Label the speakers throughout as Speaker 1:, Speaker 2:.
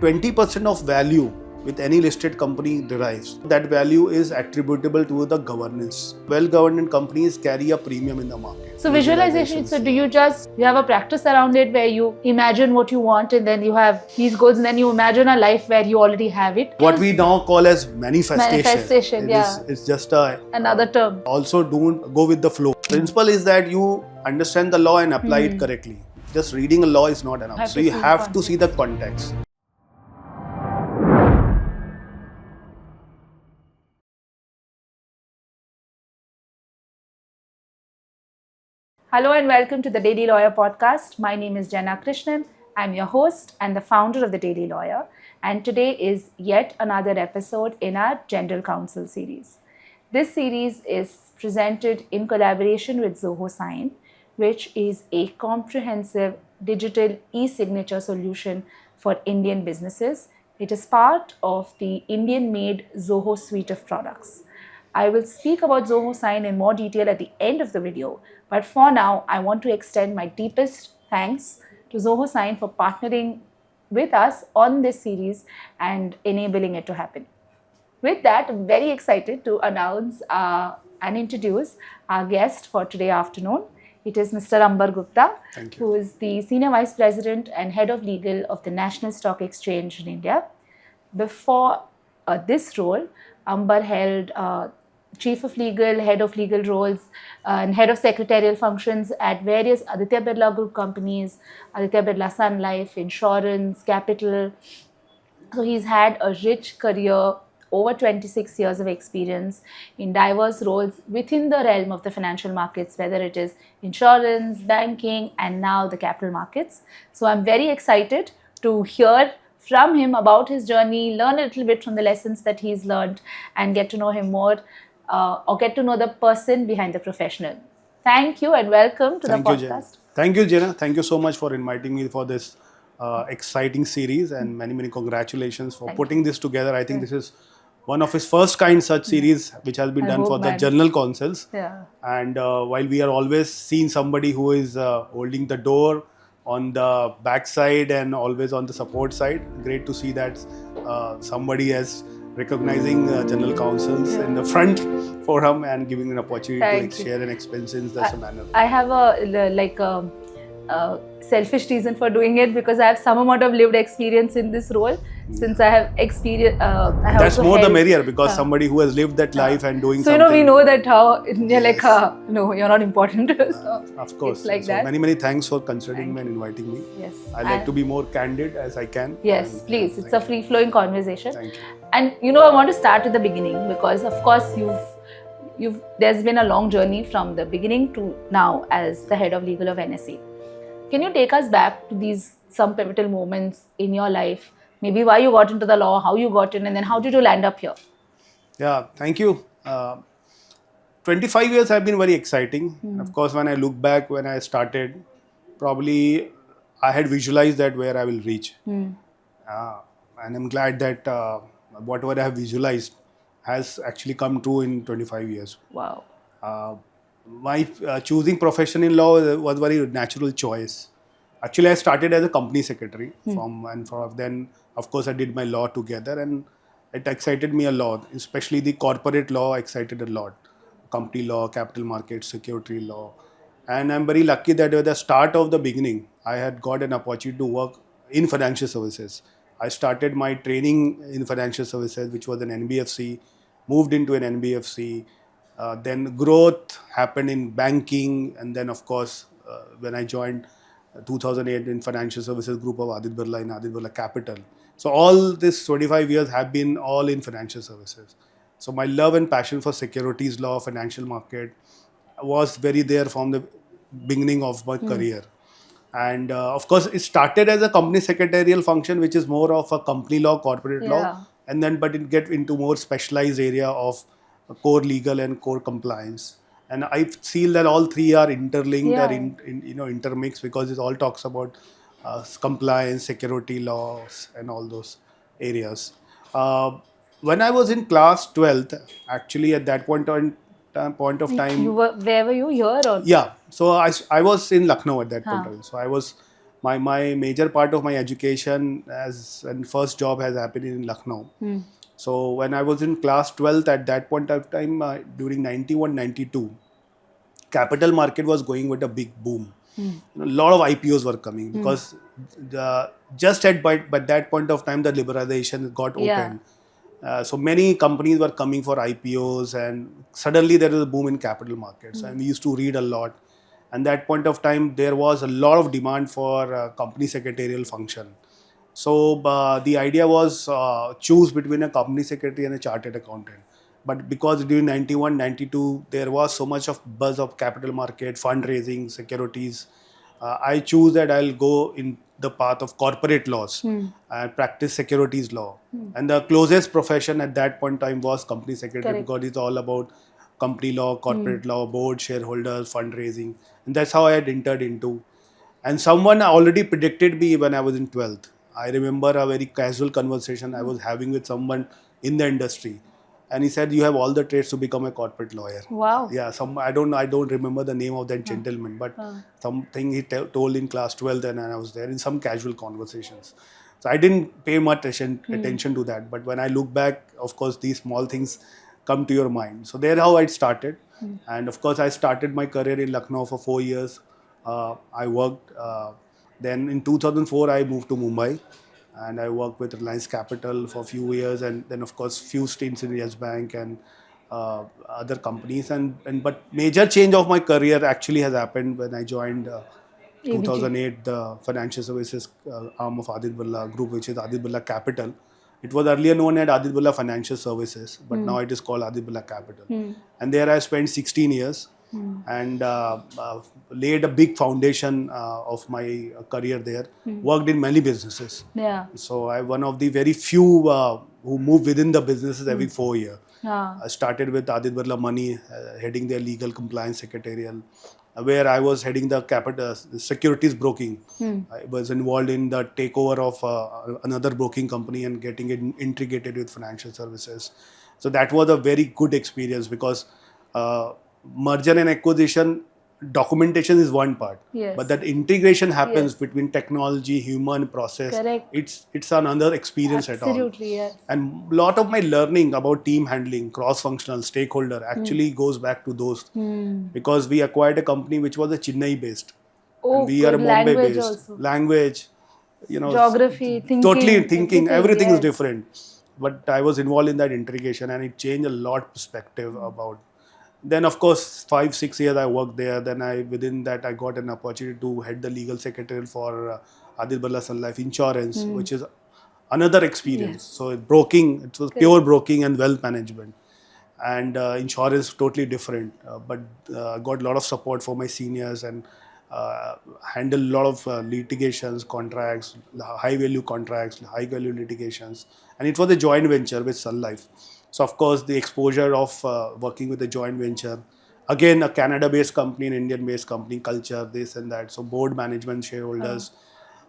Speaker 1: 20% of value with any listed company derives. That value is attributable to the governance. Well-governed companies carry a premium in the market.
Speaker 2: So visualization, so do you have a practice around it where you imagine what you want and then you have these goals and then you imagine a life where you already have it?
Speaker 1: What we now call as manifestation.
Speaker 2: Manifestation,
Speaker 1: It's just
Speaker 2: another term.
Speaker 1: Also, don't go with the flow. Principle is that you understand the law and apply it correctly. Just reading a law is not enough. So you have to see the context.
Speaker 2: Hello and welcome to the Daily Lawyer podcast. My name is General Krishnan. I'm your host and the founder of the Daily Lawyer. And today is yet another episode in our General Counsel Series. This series is presented in collaboration with Zoho Sign, which is a comprehensive digital e-signature solution for Indian businesses. It is part of the Indian-made Zoho suite of products. I will speak about Zoho Sign in more detail at the end of the video, but for now, I want to extend my deepest thanks to Zoho Sign for partnering with us on this series and enabling it to happen. With that, I'm very excited to announce and introduce our guest for today afternoon. It is Mr. Gupta, who is the Senior Vice President and Head of Legal of the National Stock Exchange in India. Before this role, Amber held Chief of Legal, Head of Legal roles, and Head of Secretarial functions at various Aditya Birla Group companies, Aditya Birla Sun Life, Insurance, Capital. So he's had a rich career, over 26 years of experience in diverse roles within the realm of the financial markets, whether it is insurance, banking, and now the capital markets. So I'm very excited to hear from him about his journey, learn a little bit from the lessons that he's learned, and get to know him more. Or get to know the person behind the professional. Thank you and welcome to the podcast.
Speaker 1: Thank you, Jenna. Thank you so much for inviting me for this exciting series, and many congratulations for putting this together. I think this is one of his first kind such series which has been done for the General Counsels.
Speaker 2: Yeah.
Speaker 1: And while we are always seeing somebody who is holding the door on the backside and always on the support side, great to see that somebody has recognizing General Counsels in the front forum and giving an opportunity to share an experience in such a manner.
Speaker 2: I have a selfish reason for doing it because I have some amount of lived experience in this role. Since I have experience,
Speaker 1: that's more the merrier because somebody who has lived that life and doing something.
Speaker 2: So we know that how you're like, no, you're not important. So
Speaker 1: of course.
Speaker 2: It's like
Speaker 1: so
Speaker 2: that.
Speaker 1: Many thanks for considering me and inviting me.
Speaker 2: Yes.
Speaker 1: I like to be more candid as I can.
Speaker 2: Yes, please. It's a free-flowing conversation.
Speaker 1: Thank you.
Speaker 2: And I want to start at the beginning because, of course, there's been a long journey from the beginning to now as the head of legal of NSE. Can you take us back to some pivotal moments in your life? Maybe why you got into the law, how you got in, and then how did you land up here?
Speaker 1: Yeah, thank you. 25 years have been very exciting. Of course, when I look back, when I started, probably I had visualized that where I will reach. And I'm glad that whatever I have visualized has actually come true in 25 years.
Speaker 2: Wow.
Speaker 1: My choosing profession in law was a very natural choice. Actually, I started as a company secretary then, of course, I did my law together and it excited me a lot, especially the corporate law excited a lot. Company law, capital markets, secretarial law. And I'm very lucky that at the start of the beginning, I had got an opportunity to work in financial services. I started my training in financial services, which was an NBFC, moved into an NBFC. Then growth happened in banking. And then, of course, when I joined 2008 in financial services group of Aditya Birla in Aditya Birla Capital. So all this 25 years have been all in financial services. So my love and passion for securities law, financial market was very there from the beginning of my career. And of course, it started as a company secretarial function, which is more of a company law, corporate law. And then, but it get into more specialized area of core legal and core compliance. And I feel that all three are interlinked or intermixed because it all talks about compliance, security laws, and all those areas. When I was in class 12th, actually at that point of time.
Speaker 2: Where were you, here or?
Speaker 1: Yeah, so I was in Lucknow at that point. So I was my major part of my education as and first job has happened in Lucknow. So when I was in class 12th at that point of time, during 91, 92, capital market was going with a big boom. A lot of IPOs were coming because just at by that point of time the liberalization got opened. So many companies were coming for IPOs, and suddenly there was a boom in capital markets. And we used to read a lot. And that point of time, there was a lot of demand for company secretarial function. So the idea was choose between a company secretary and a chartered accountant. But because during 91, 92, there was so much of buzz of capital market, fundraising, securities, I choose that I'll go in the path of corporate laws and practice securities law. And the closest profession at that point in time was company secretary because it's all about company law, corporate law, board, shareholders, fundraising. And that's how I had entered into. And someone already predicted me when I was in 12th. I remember a very casual conversation I was having with someone in the industry. And he said, "You have all the traits to become a corporate lawyer."
Speaker 2: Wow.
Speaker 1: Yeah, I don't remember the name of that gentleman, but something he told in class 12th, and I was there in some casual conversations. So I didn't pay much attention to that. But when I look back, of course, these small things come to your mind. So there how I started. And of course, I started my career in Lucknow for 4 years. I worked. Then in 2004, I moved to Mumbai, and I worked with Reliance Capital for a few years, and then of course few stints in Yes Bank and other companies. And but major change of my career actually has happened when I joined 2008 the financial services arm of Aditya Birla Group, which is Aditya Birla Capital. It was earlier known as Aditya Birla Financial Services, but now it is called Aditya Birla Capital. And there I spent 16 years and laid a big foundation of my career there. Worked in many businesses.
Speaker 2: Yeah.
Speaker 1: So I'm one of the very few who move within the businesses every 4 years. I started with Aditya Birla Money, heading their legal compliance secretarial, where I was heading the capital securities broking. I was involved in the takeover of another broking company and getting it integrated with financial services. So that was a very good experience because merger and acquisition documentation is one part,
Speaker 2: Yes.
Speaker 1: but that integration happens
Speaker 2: Yes.
Speaker 1: between technology, human, process.
Speaker 2: Correct.
Speaker 1: It's another experience at all.
Speaker 2: Absolutely, yes.
Speaker 1: And a lot of my learning about team handling, cross-functional, stakeholder actually goes back to those. Because we acquired a company which was a Chennai based.
Speaker 2: Oh,
Speaker 1: And we are a
Speaker 2: good.
Speaker 1: Mumbai
Speaker 2: Language
Speaker 1: based.
Speaker 2: also.
Speaker 1: Language,
Speaker 2: Geography, thinking.
Speaker 1: totally thinking, everything is
Speaker 2: yes.
Speaker 1: different. But I was involved in that integration and it changed a lot perspective about. Then of course 5-6 years I worked there. Then within that I got an opportunity to head the legal secretarial for Aditya Birla Sun Life Insurance, which is another experience.
Speaker 2: Yes.
Speaker 1: So broking, it was pure broking and wealth management. And insurance totally different, but got a lot of support for my seniors and handled a lot of litigations, contracts, high value contracts, high value litigations. And it was a joint venture with Sun Life. So of course the exposure of working with a joint venture, again a Canada based company, an Indian based company, culture, this and that. So board management, shareholders,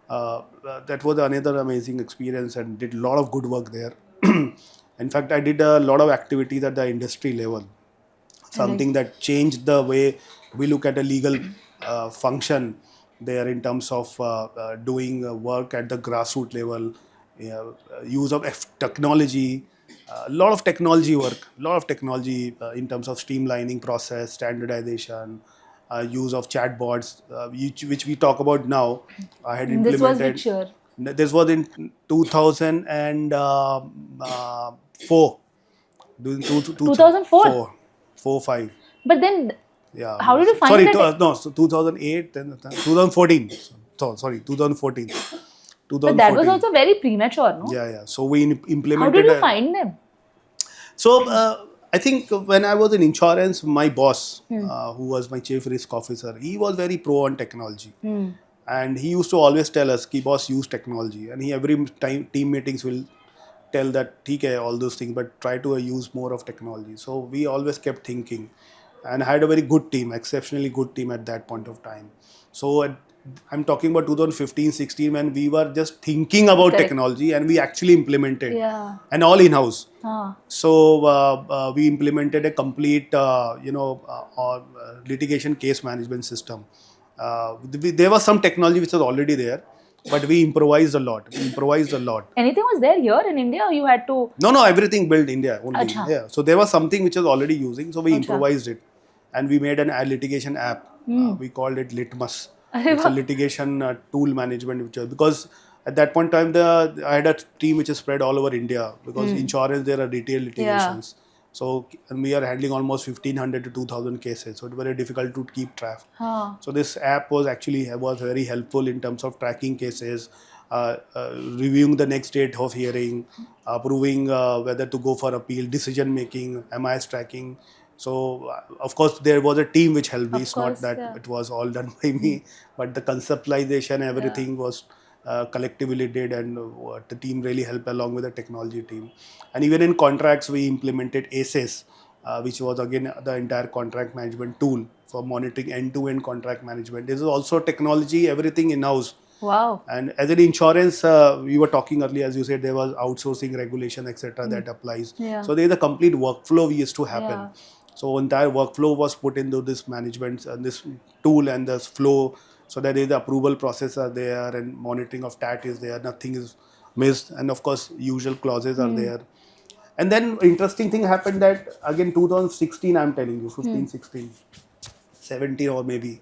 Speaker 1: that was another amazing experience and did a lot of good work there. In fact, I did a lot of activities at the industry level, something that changed the way we look at a legal function there in terms of doing work at the grassroots level, use of technology, a lot of technology work, a lot of technology in terms of streamlining process, standardization, use of chatbots, which we talk about now. I had
Speaker 2: This was
Speaker 1: implemented.
Speaker 2: which year?
Speaker 1: This was in 2004. Doing
Speaker 2: 2004?
Speaker 1: 5.
Speaker 2: But then,
Speaker 1: Yeah.
Speaker 2: how did you find
Speaker 1: sorry,
Speaker 2: that?
Speaker 1: no, so 2008, then 2014. So, sorry, 2014.
Speaker 2: But that was also very premature, no?
Speaker 1: Yeah. So we implemented.
Speaker 2: How did you find them?
Speaker 1: So I think when I was in insurance, my boss, who was my chief risk officer, he was very pro on technology. And he used to always tell us, "Ki boss, use technology." And he every time team meetings will tell that, "ठीक है, all those things, but try to use more of technology." So we always kept thinking, and I had a very good team, exceptionally good team at that point of time. So I'm talking about 2015-16 when we were just thinking about
Speaker 2: Correct.
Speaker 1: technology and we actually implemented,
Speaker 2: Yeah.
Speaker 1: and all in-house.
Speaker 2: Ah.
Speaker 1: So we implemented a complete, litigation case management system. There was some technology which was already there, but we improvised a lot.
Speaker 2: Anything was there here in India, or you had to?
Speaker 1: No, everything built India only.
Speaker 2: Acha.
Speaker 1: Yeah. So there was something which was already using, so we
Speaker 2: Acha.
Speaker 1: improvised it, and we made an litigation app. We called it Litmus. It's a litigation tool management, which was, because at that point in time, I had a team which is spread all over India, because insurance, there are retail litigations. So and we are handling almost 1,500 to 2,000 cases. So it's very difficult to keep track. So this app was very helpful in terms of tracking cases, reviewing the next date of hearing, approving whether to go for appeal, decision making, MIS tracking. So of course there was a team which helped me. It's not that it was all done by me, but the conceptualization, everything was collectively did, and the team really helped along with the technology team. And even in contracts, we implemented ACES, which was again the entire contract management tool for monitoring end-to-end contract management. This is also technology, everything in-house.
Speaker 2: Wow.
Speaker 1: And as an insurance, we were talking earlier, as you said, there was outsourcing regulation, etc. that applies. So there is a complete workflow we used to happen. So entire workflow was put into this management and this tool and this flow, so that the approval process are there and monitoring of TAT is there, nothing is missed, and of course usual clauses are there. And then interesting thing happened that again 2016, I'm telling you, 15, 16, 17 or maybe,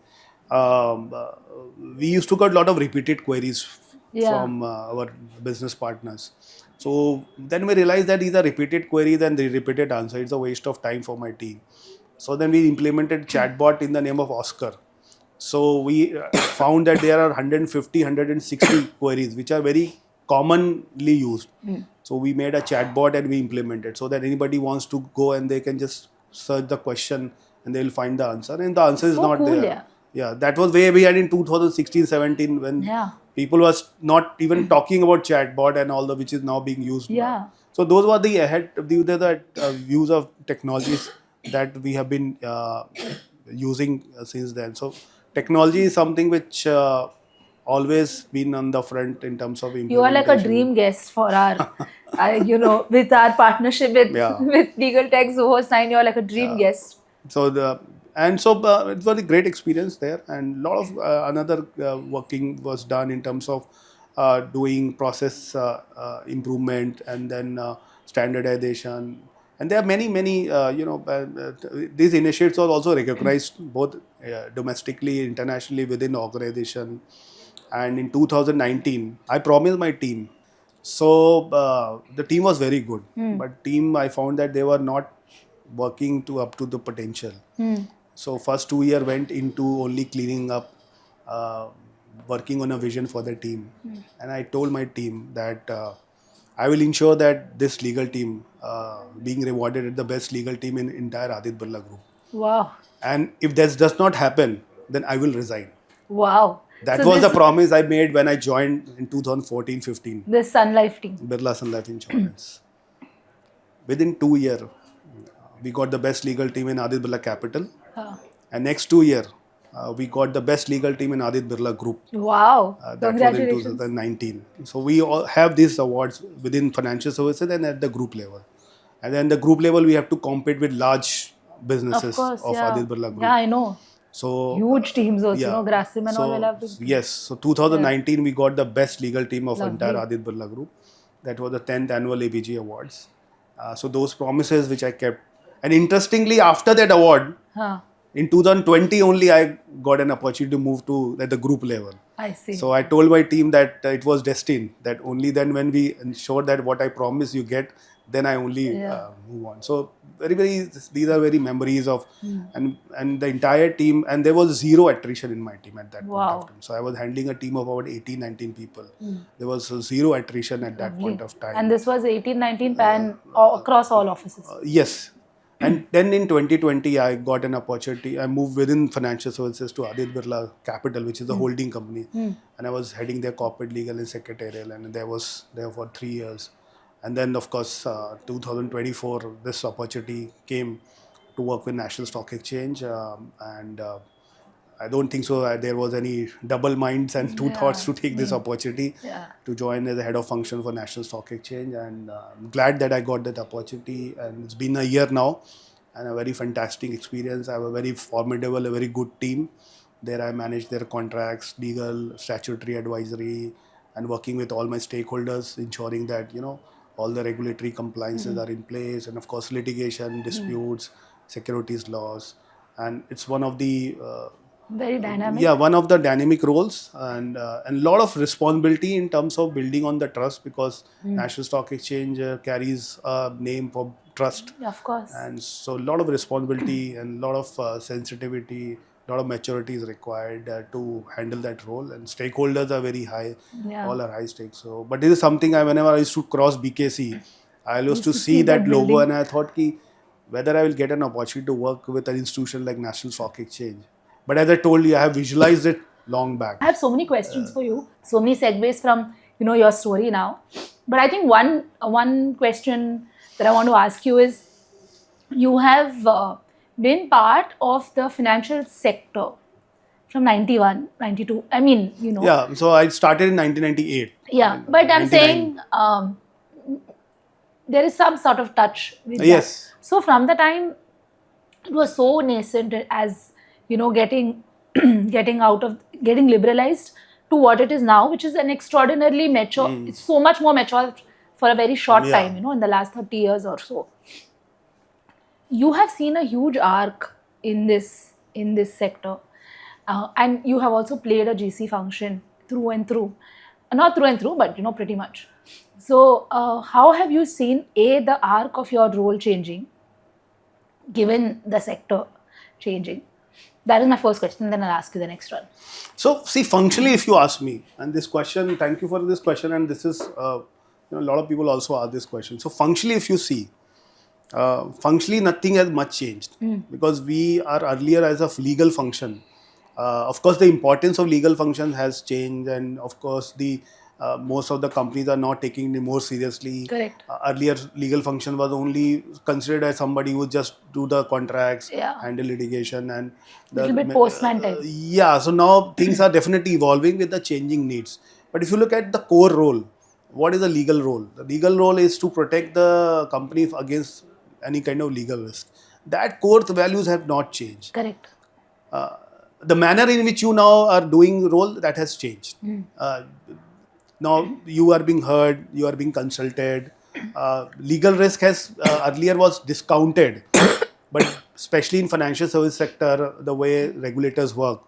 Speaker 1: we used to get a lot of repeated queries from our business partners. So then we realized that these are repeated queries and the repeated answer. It's a waste of time for my team. So then we implemented Chatbot in the name of Oscar. So we found that there are 150, 160 queries which are very commonly used. So we made a chatbot and we implemented, so that anybody wants to go and they can just search the question and they'll find the answer, and the answer is not
Speaker 2: cool,
Speaker 1: there. Yeah, that was way we had in 2016, 17 when people was not even talking about chatbot and all the which is now being used. So those were the views of technologies that we have been using since then. So technology is something which always been on the front in terms of implementation.
Speaker 2: You are like a dream guest for our, with our partnership with Legal Tech Zoho Sign. You are like a dream guest.
Speaker 1: So it was a great experience there, and a lot of another working was done in terms of doing process improvement, and then standardization. And there are many these initiatives are also recognized both domestically, internationally within the organization. And in 2019, I promised my team. So the team was very good, but I found that they were not working up to the potential. So first 2 years went into only cleaning up, working on a vision for the team. And I told my team that I will ensure that this legal team being rewarded as the best legal team in entire Aditya Birla Group.
Speaker 2: Wow.
Speaker 1: And if that does not happen, then I will resign.
Speaker 2: Wow.
Speaker 1: That was the promise I made when I joined in 2014-15.
Speaker 2: The Sun Life team.
Speaker 1: Birla Sun Life Insurance. Within 2 years, we got the best legal team in Aditya Birla Capital. And next 2 years, we got the best legal team in Aditya Birla Group.
Speaker 2: Wow.
Speaker 1: That was in 2019. So we all have these awards within financial services and at the group level. And then the group level, we have to compete with large businesses of Aditya Birla Group.
Speaker 2: Yeah, I know.
Speaker 1: So
Speaker 2: huge teams also, Grisham and all will have to.
Speaker 1: Yes, so 2019 we got the best legal team of entire Aditya Birla Group. That was the 10th annual ABG Awards. So those promises which I kept. And interestingly, after that award, in 2020 only I got an opportunity to move to at the group level.
Speaker 2: I see.
Speaker 1: So I told my team that it was destined, that only then when we ensure that what I promise you get, then I only move on. So these are very memories of, and the entire team, and there was zero attrition in my team at that point of time. So I was handling a team of about 18, 19 people. There was zero attrition at that point of time.
Speaker 2: And this was 18, 19 pan across all offices.
Speaker 1: Yes. And then in 2020, I got an opportunity. I moved within financial services to Aditya Birla Capital, which is the holding company. And I was heading their corporate legal and secretarial, and I was there for 3 years. And then, of course, 2024, this opportunity came to work with National Stock Exchange. And I don't think so there was any double minds and two thoughts to take this opportunity to join as the head of function for National Stock Exchange. And I'm glad that I got that opportunity. And it's been a year now, and a very fantastic experience. I have a very formidable, a very good team. There I manage their contracts, legal, statutory advisory, and working with all my stakeholders, ensuring that all the regulatory compliances are in place, and of course litigation, disputes, securities laws, and it's one of the
Speaker 2: Very dynamic.
Speaker 1: yeah, one of the dynamic roles, and lot of responsibility in terms of building on the trust, because National Stock Exchange carries a name for trust,
Speaker 2: Of course.
Speaker 1: and so a lot of responsibility and a lot of sensitivity, a lot of maturity is required to handle that role, and stakeholders are very high.
Speaker 2: Yeah.
Speaker 1: All are high stakes. So but this is something whenever I used to cross BKC, I used to see that logo
Speaker 2: building.
Speaker 1: and I thought whether I will get an opportunity to work with an institution like National Stock Exchange. But as I told you, I have visualized it long back.
Speaker 2: I have so many questions for you, so many segues from your story now. But I think one question that I want to ask you is, you have been part of the financial sector from 91, 92. I mean,
Speaker 1: Yeah, so I started in 1998.
Speaker 2: Yeah, but I'm saying there is some sort of touch with
Speaker 1: Yes.
Speaker 2: that. So from the time it was so nascent as getting getting liberalized to what it is now, which is an extraordinarily mature. It's so much more mature for a very short time. In the last 30 years or so, you have seen a huge arc in this sector, and you have also played a GC function through and through. Not through and through, but pretty much. So how have you seen the arc of your role changing given the sector changing? That is my first question, then I'll ask you the next one.
Speaker 1: So see, functionally, if you ask me, and this question, thank you for this question, and this is a lot of people also ask this question. So functionally, if you see, functionally nothing has much changed, because we are earlier as a legal function. Of course, the importance of legal functions has changed, and of course, the most of the companies are not taking it more seriously.
Speaker 2: Correct.
Speaker 1: Earlier, legal function was only considered as somebody who just do the contracts, handle litigation, and
Speaker 2: little bit postman type.
Speaker 1: Yeah, so now things are definitely evolving with the changing needs. But if you look at the core role, what is the legal role? The legal role is to protect the company against any kind of legal risk. That core values have not changed.
Speaker 2: Correct.
Speaker 1: The manner in which you now are doing role, that has changed. Now you are being heard, you are being consulted. Legal risk has earlier was discounted, but especially in financial service sector, the way regulators work,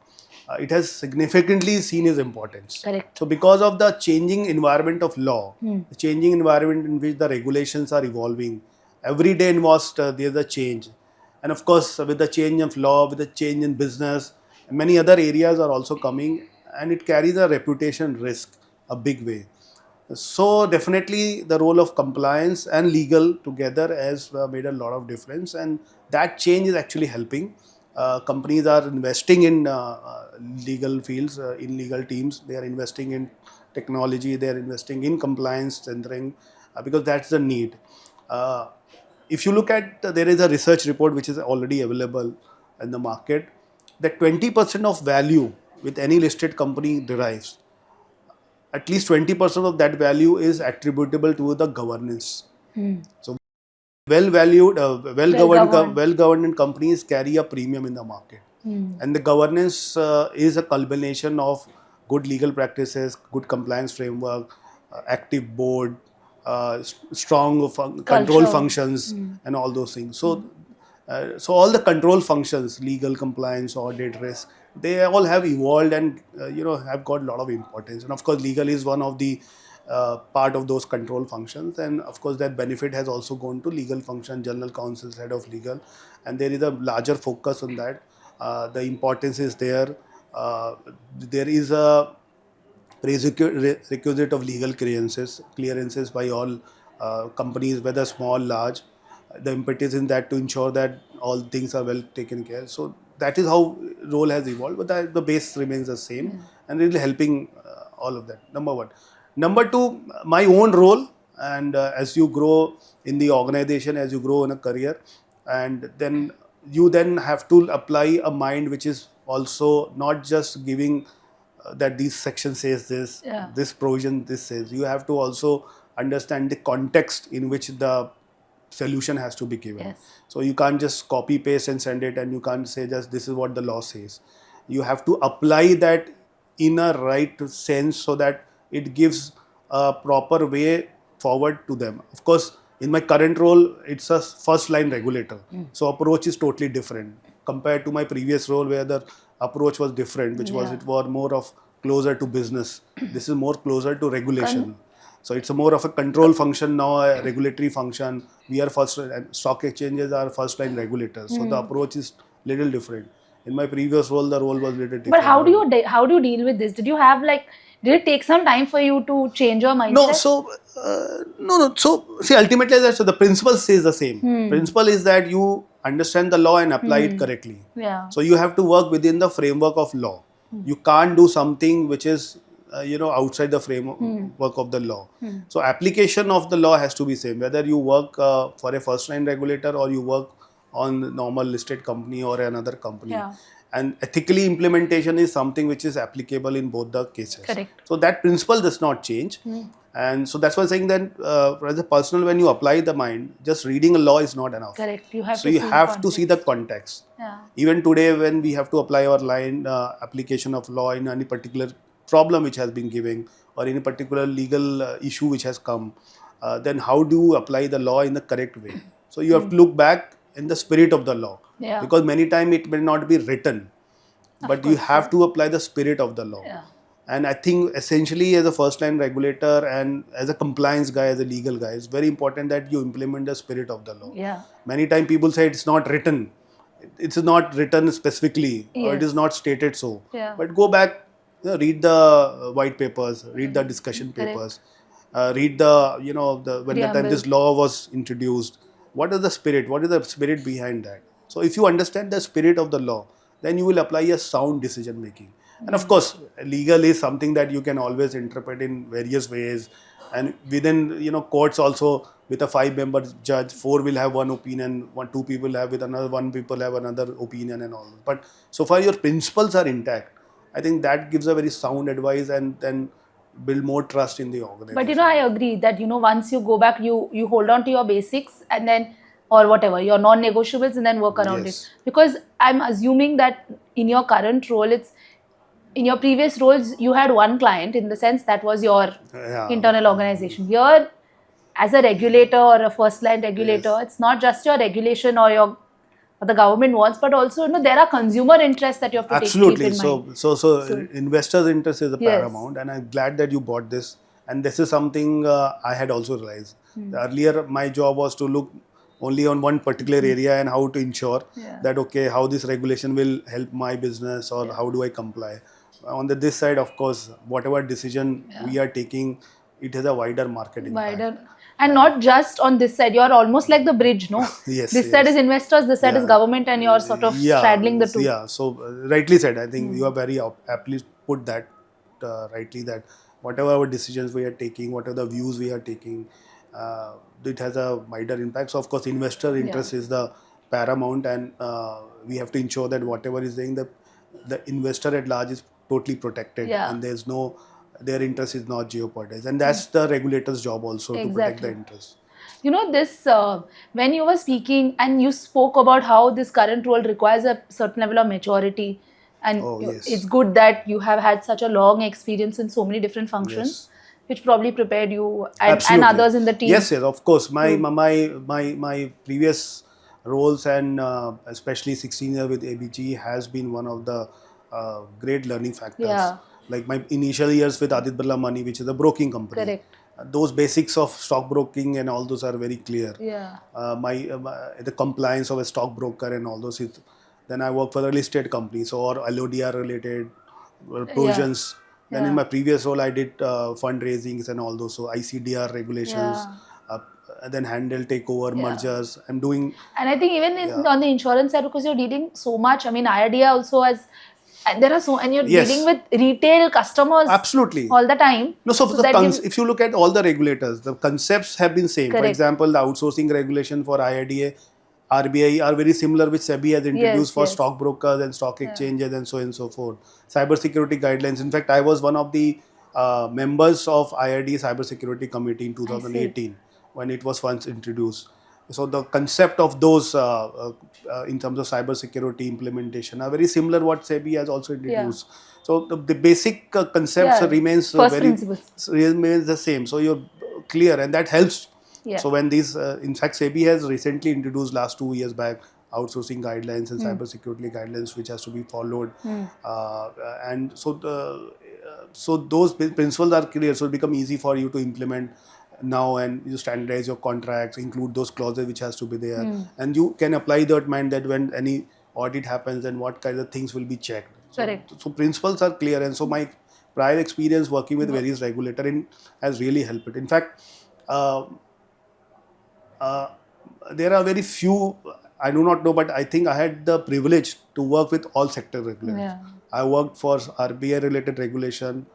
Speaker 1: it has significantly seen its importance.
Speaker 2: Correct.
Speaker 1: So because of the changing environment of law, the changing environment in which the regulations are evolving, every day involves there's a change. And of course, with the change of law, with the change in business, many other areas are also coming, and it carries a reputation risk a big way. So definitely the role of compliance and legal together has made a lot of difference, and that change is actually helping. Companies are investing in legal fields, in legal teams. They are investing in technology. They are investing in compliance centering, because that's the need. If you look at, there is a research report which is already available in the market, that 20% of value with any listed company derives, at least 20% of that value is attributable to the governance. So well-governed companies carry a premium in the market. And the governance is a culmination of good legal practices, good compliance framework, active board, strong control functions, and all those things. So all the control functions, legal, compliance, audit, risk, they all have evolved and have got a lot of importance. And of course, legal is one of the part of those control functions, and of course that benefit has also gone to legal function, general counsel, head of legal, and there is a larger focus on that. The importance is there. There is a requisite of legal clearances by all companies, whether small, large. The impetus in that to ensure that all things are well taken care. So that is how role has evolved, but the base remains the same, and really helping all of that. Number one. Number two, my own role, and as you grow in the organization, as you grow in a career, and then you then have to apply a mind which is also not just giving that this section says this, this provision this says. You have to also understand the context in which the solution has to be given. So you can't just copy paste and send it, and you can't say just this is what the law says. you have to apply that in a right sense so that it gives a proper way forward to them. Of course, in my current role, it's a first line regulator. So approach is totally different compared to my previous role where the approach was different, which was, it was more of closer to business. This is more closer to regulation. So it's a more of a control function now, a regulatory function. We are first, stock exchanges are first line regulators. So the approach is little different. In my previous role, the role was little different.
Speaker 2: But how do you deal with this? Did you have did it take some time for you to change your mindset?
Speaker 1: No, so no. So see, ultimately, so the principle stays the same. Principle is that you understand the law and apply it correctly.
Speaker 2: Yeah.
Speaker 1: So you have to work within the framework of law. You can't do something which is outside the framework of the law. So application of the law has to be same. Whether you work for a first line regulator or you work on normal listed company or another company.
Speaker 2: Yeah.
Speaker 1: And ethically implementation is something which is applicable in both the cases.
Speaker 2: Correct.
Speaker 1: So that principle does not change. And so that's why I'm saying that as a personal, when you apply the mind, just reading a law is not enough.
Speaker 2: Correct. You have
Speaker 1: So
Speaker 2: to
Speaker 1: you
Speaker 2: see
Speaker 1: have
Speaker 2: the
Speaker 1: to see the context.
Speaker 2: Yeah.
Speaker 1: Even today, when we have to apply our line application of law in any particular problem which has been given or in a particular legal issue which has come, then how do you apply the law in the correct way? So you have to look back in the spirit of the law.
Speaker 2: Yeah.
Speaker 1: Because many times it may not be written, but you have to apply the spirit of the law.
Speaker 2: Yeah.
Speaker 1: And I think essentially as a first line regulator and as a compliance guy, as a legal guy, it's very important that you implement the spirit of the law.
Speaker 2: Yeah.
Speaker 1: Many times people say it's not written. It's not written specifically or it is not stated so.
Speaker 2: Yeah.
Speaker 1: But go back, read the white papers, read the discussion papers, read the, when the time this law was introduced, what is the spirit? What is the spirit behind that? So if you understand the spirit of the law, then you will apply a sound decision making. And of course, legal is something that you can always interpret in various ways. And within, courts also, with a 5-member judge, 4 will have one opinion, 2 people have with another, 1 people have another opinion and all. But so far your principles are intact. I think that gives a very sound advice and then build more trust in the organization.
Speaker 2: But I agree that once you go back, you hold on to your basics and then, or whatever, your non-negotiables, and then work around it. Because I'm assuming that in your current role, in your previous roles, you had one client, in the sense that was your internal organization. Here, as a regulator or a first line regulator, it's not just your regulation or what the government wants, but also there are consumer interests that you have to keep in mind.
Speaker 1: So investors' interest is paramount, and I'm glad that you brought this. And this is something I had also realized. Earlier, my job was to look only on one particular area and how to ensure that how this regulation will help my business or how do I comply. On this side, of course, whatever decision we are taking, it has a wider market impact.
Speaker 2: And not just on this side, you're almost like the bridge, no? This side is investors, this side is government, and you're sort of straddling the two.
Speaker 1: Yeah, so rightly said. I think you have very aptly put that rightly, that whatever our decisions we are taking, whatever the views we are taking, it has a wider impact. So of course, investor interest is the paramount, and we have to ensure that whatever is saying, the investor at large is totally protected, and their interest is not jeopardized, and that's the regulator's job also to protect the interest.
Speaker 2: This when you were speaking and you spoke about how this current role requires a certain level of maturity, and it's good that you have had such a long experience in so many different functions, which probably prepared you and others in the team.
Speaker 1: Yes, of course. My previous roles, and especially 16 years with ABG, has been one of the great learning factors. Like my initial years with Aditya Birla Money, which is a broking company.
Speaker 2: Correct.
Speaker 1: Those basics of stockbroking and all those are very clear. The compliance of a stockbroker and all those. Then I work for the listed companies or LODR related provisions. Then in my previous role, I did fundraisings and all those. So ICDR regulations. Then handle takeover mergers. I'm doing.
Speaker 2: And I think even on the insurance side, because you're dealing so much. I mean, IRDAI also has. And there are and you're dealing with retail customers all the time.
Speaker 1: No, so if you look at all the regulators, the concepts have been same. For example, the outsourcing regulation for IRDAI, RBI are very similar, which SEBI has introduced for stockbrokers and stock exchanges and so on and so forth. Cybersecurity guidelines. In fact, I was one of the members of IRDAI Cybersecurity Committee in 2018 when it was once introduced. So the concept of those in terms of cyber security implementation are very similar what SEBI has also introduced. So the basic concepts remains
Speaker 2: First principles.
Speaker 1: remains the same. So you're clear, and that helps.
Speaker 2: Yeah.
Speaker 1: So when these, in fact, SEBI has recently introduced last 2 years back outsourcing guidelines and cyber security guidelines which has to be followed, and so those principles are clear. So it become easy for you to implement now, and you standardize your contracts, include those clauses which has to be there, and you can apply that mind that when any audit happens and what kind of things will be checked.
Speaker 2: Correct.
Speaker 1: So principles are clear, and so my prior experience working with various regulator has really helped it. In fact, there are very few, I do not know, but I think I had the privilege to work with all sector regulators.
Speaker 2: Yeah.
Speaker 1: I worked for RBI related regulation,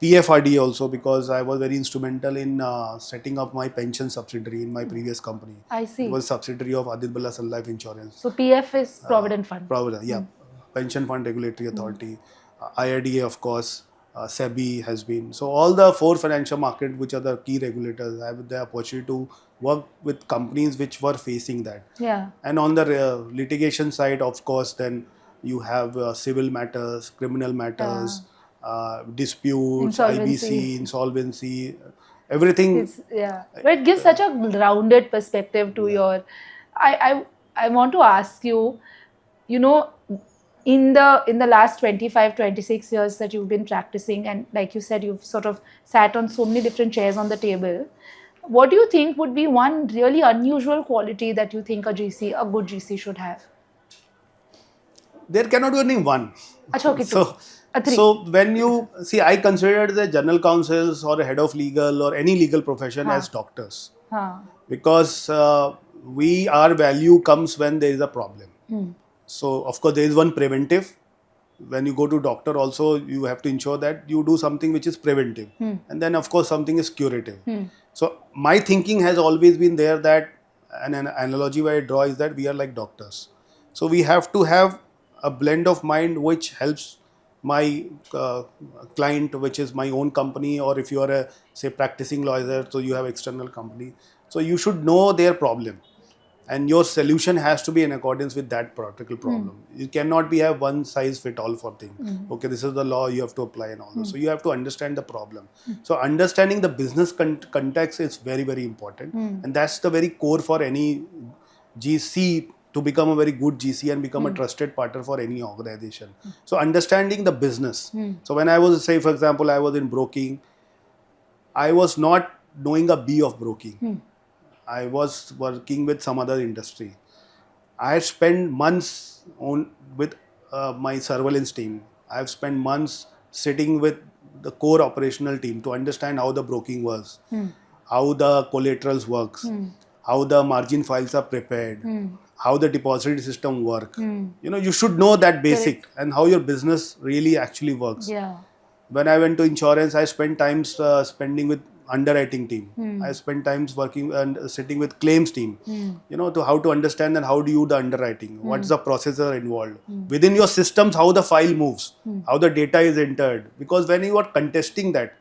Speaker 1: PFRDA also, because I was very instrumental in setting up my pension subsidiary in my previous company.
Speaker 2: I see.
Speaker 1: It was a subsidiary of Aditya Birla Sun Life Insurance.
Speaker 2: So PF is Provident Fund.
Speaker 1: Provident, yeah. Pension Fund Regulatory Authority, IRDA, of course, SEBI has been. So all the four financial market, which are the key regulators, I had the opportunity to work with companies which were facing that.
Speaker 2: Yeah.
Speaker 1: And on the litigation side, of course, then you have civil matters, criminal matters, disputes, IBC, insolvency, everything.
Speaker 2: But it gives such a rounded perspective to your. I want to ask you, you know, in the last 25, 26 years that you've been practicing, and like you said, you've sort of sat on so many different chairs on the table. What do you think would be one really unusual quality that you think a good GC should have?
Speaker 1: There cannot be only one.
Speaker 2: Okay,
Speaker 1: so when you see, I consider the general counsels or a head of legal or any legal profession as doctors, because our value comes when there is a problem. So of course there is one preventive. When you go to doctor also, you have to ensure that you do something which is preventive, and then of course something is curative. So my thinking has always been there that, and an analogy I draw is that we are like doctors. So we have to have a blend of mind which helps my client, which is my own company, or if you are a say practicing lawyer, so you have external company. So you should know their problem, and your solution has to be in accordance with that particular problem. You cannot be have one size fit all for thing. Okay, this is the law, you have to apply and all this. So you have to understand the problem. So understanding the business context is very, very important, and that's the very core for any GC to become a very good GC and become a trusted partner for any organization. So understanding the business. So when I was, say for example, I was in broking, I was not knowing a B of broking. I was working with some other industry. I had spent months with my surveillance team. I have spent months sitting with the core operational team to understand how the broking works, how the collaterals works, how the margin files are prepared, how the depository system work. You should know that basic and how your business really actually works. When I went to insurance, I spent time spending with underwriting team. I spent times working and sitting with claims team, to how to understand and how do you do the underwriting, what's the processor involved within your systems, how the file moves, how the data is entered, because when you are contesting that,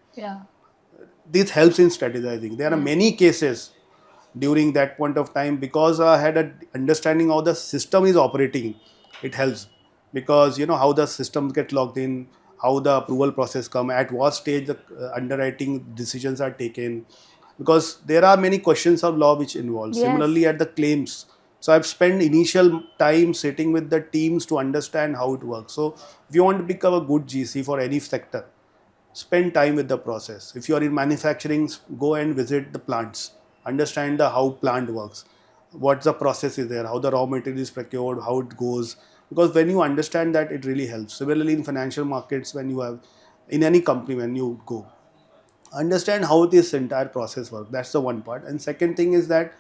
Speaker 1: this helps in strategizing. There are many cases during that point of time, because I had an understanding how the system is operating. It helps, because how the systems get logged in, how the approval process come, at what stage the underwriting decisions are taken, because there are many questions of law which involve. Similarly at the claims, so I've spent initial time sitting with the teams to understand how it works. So if you want to become a good GC for any sector, spend time with the process. If you are in manufacturing, go and visit the plants, understand how plant works, what the process is there, how the raw material is procured, how it goes, because when you understand that, it really helps. Similarly in financial markets, when you have in any company, when you go, understand how this entire process works. That's the one part. And second thing is that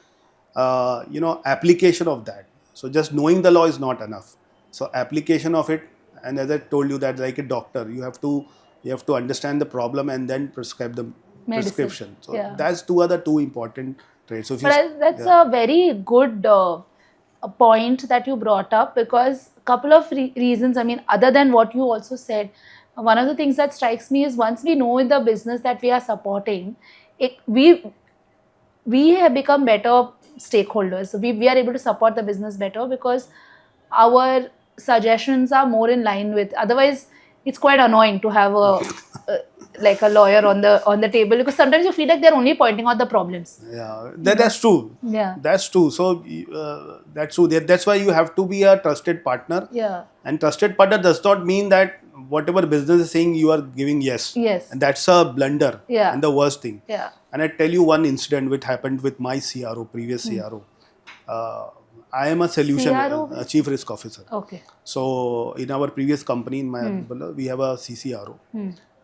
Speaker 1: application of that. So just knowing the law is not enough. So application of it, and as I told you that like a doctor, you have to understand the problem and then prescribe the prescription. So that's two important traits. So
Speaker 2: that's a very good point that you brought up, because a couple of reasons. I mean, other than what you also said, one of the things that strikes me is once we know the business that we are supporting, we have become better stakeholders. So we are able to support the business better because our suggestions are more in line with. Otherwise, it's quite annoying to have like a lawyer on the table, because sometimes you feel like they're only pointing out the problems.
Speaker 1: Yeah, that's true.
Speaker 2: Yeah.
Speaker 1: That's true. So that's true. That's why you have to be a trusted partner.
Speaker 2: Yeah.
Speaker 1: And trusted partner does not mean that whatever business is saying you are giving yes.
Speaker 2: Yes.
Speaker 1: And that's a blunder.
Speaker 2: Yeah.
Speaker 1: And the worst thing.
Speaker 2: Yeah.
Speaker 1: And I tell you one incident which happened with my CRO, previous CRO. I am a solution
Speaker 2: CRO?
Speaker 1: Chief Risk Officer.
Speaker 2: Okay.
Speaker 1: So in our previous company in my Birla, we have a CCRO.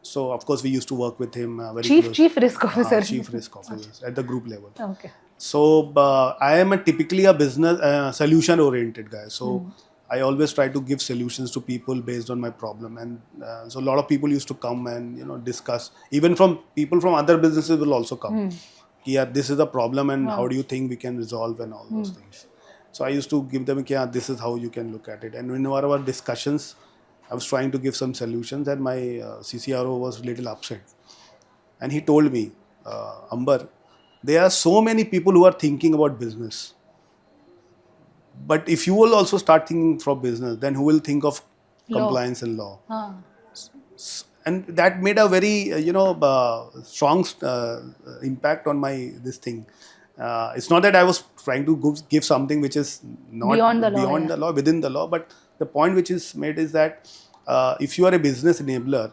Speaker 1: So of course we used to work with him very
Speaker 2: Chief Risk Officer.
Speaker 1: Chief Risk Officer at the group level.
Speaker 2: Okay.
Speaker 1: So I am typically a business solution oriented guy. So I always try to give solutions to people based on my problem, and so a lot of people used to come and discuss. Even from people from other businesses will also come. Yeah, this is the problem, and how do you think we can resolve and all those things. So I used to give them, yeah, this is how you can look at it. And in our discussions, I was trying to give some solutions, and my CCRO was a little upset. And he told me, Amber, there are so many people who are thinking about business. But if you will also start thinking from business, then who will think of compliance and law? And that made a very, strong impact on this thing. It's not that I was trying to give something which is not
Speaker 2: beyond the
Speaker 1: law, within the law, but the point which is made is that if you are a business enabler,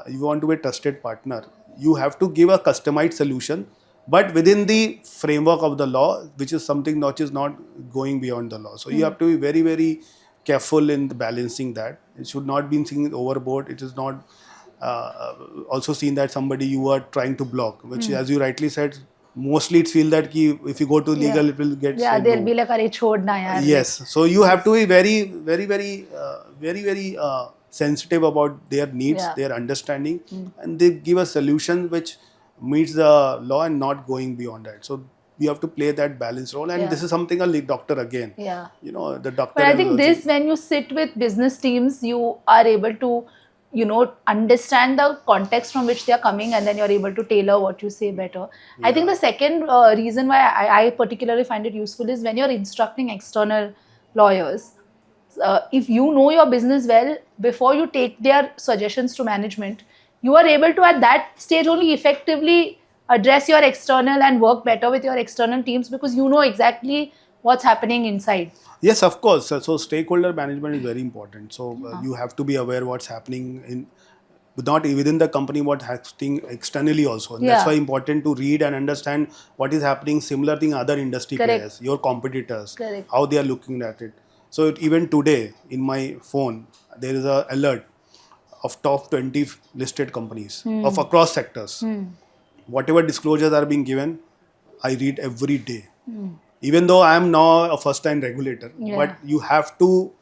Speaker 1: you want to be a trusted partner, you have to give a customized solution, but within the framework of the law, which is something which is not going beyond the law. So you have to be very, very careful in balancing that. It should not be seen overboard. It is not also seen that somebody you are trying to block, which as you rightly said, mostly it's feel that if you go to legal, it will get said
Speaker 2: they'll
Speaker 1: no.
Speaker 2: be like, "Arey, chhod na yaar."
Speaker 1: Yes, so you have to be very, very, very sensitive about their needs, their understanding, and they give a solution which meets the law and not going beyond that. So we have to play that balance role, and this is something a doctor again.
Speaker 2: Yeah.
Speaker 1: The doctor.
Speaker 2: But I think when you sit with business teams, you are able to, understand the context from which they are coming, and then you're able to tailor what you say better. Yeah. I think the second reason why I particularly find it useful is when you're instructing external lawyers. If you know your business well, before you take their suggestions to management, you are able to at that stage only effectively address your external and work better with your external teams, because you know exactly what's happening inside.
Speaker 1: Yes, of course. So stakeholder management is very important. So you have to be aware what's happening not within the company, what's happening externally also. And that's why important to read and understand what is happening, similar thing other industry players, your competitors, how they are looking at it. So even today in my phone, there is an alert of top 20 listed companies of across sectors. Whatever disclosures are being given, I read every day. Even though I am now a first-time regulator, but you have to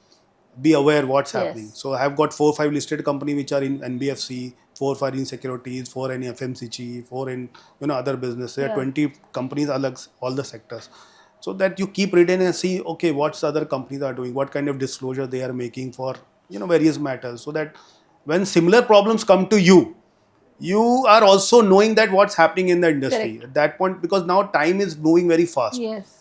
Speaker 1: be aware what's happening. So I have got 4 or 5 listed companies which are in NBFC, 4 or 5 in securities, 4 in FMCG, 4 in other business. There are 20 companies, all the sectors. So that you keep reading and see, okay, what's other companies are doing, what kind of disclosure they are making for various matters, so that when similar problems come to you, you are also knowing that what's happening in the industry at that point, because now time is moving very fast.
Speaker 2: Yes.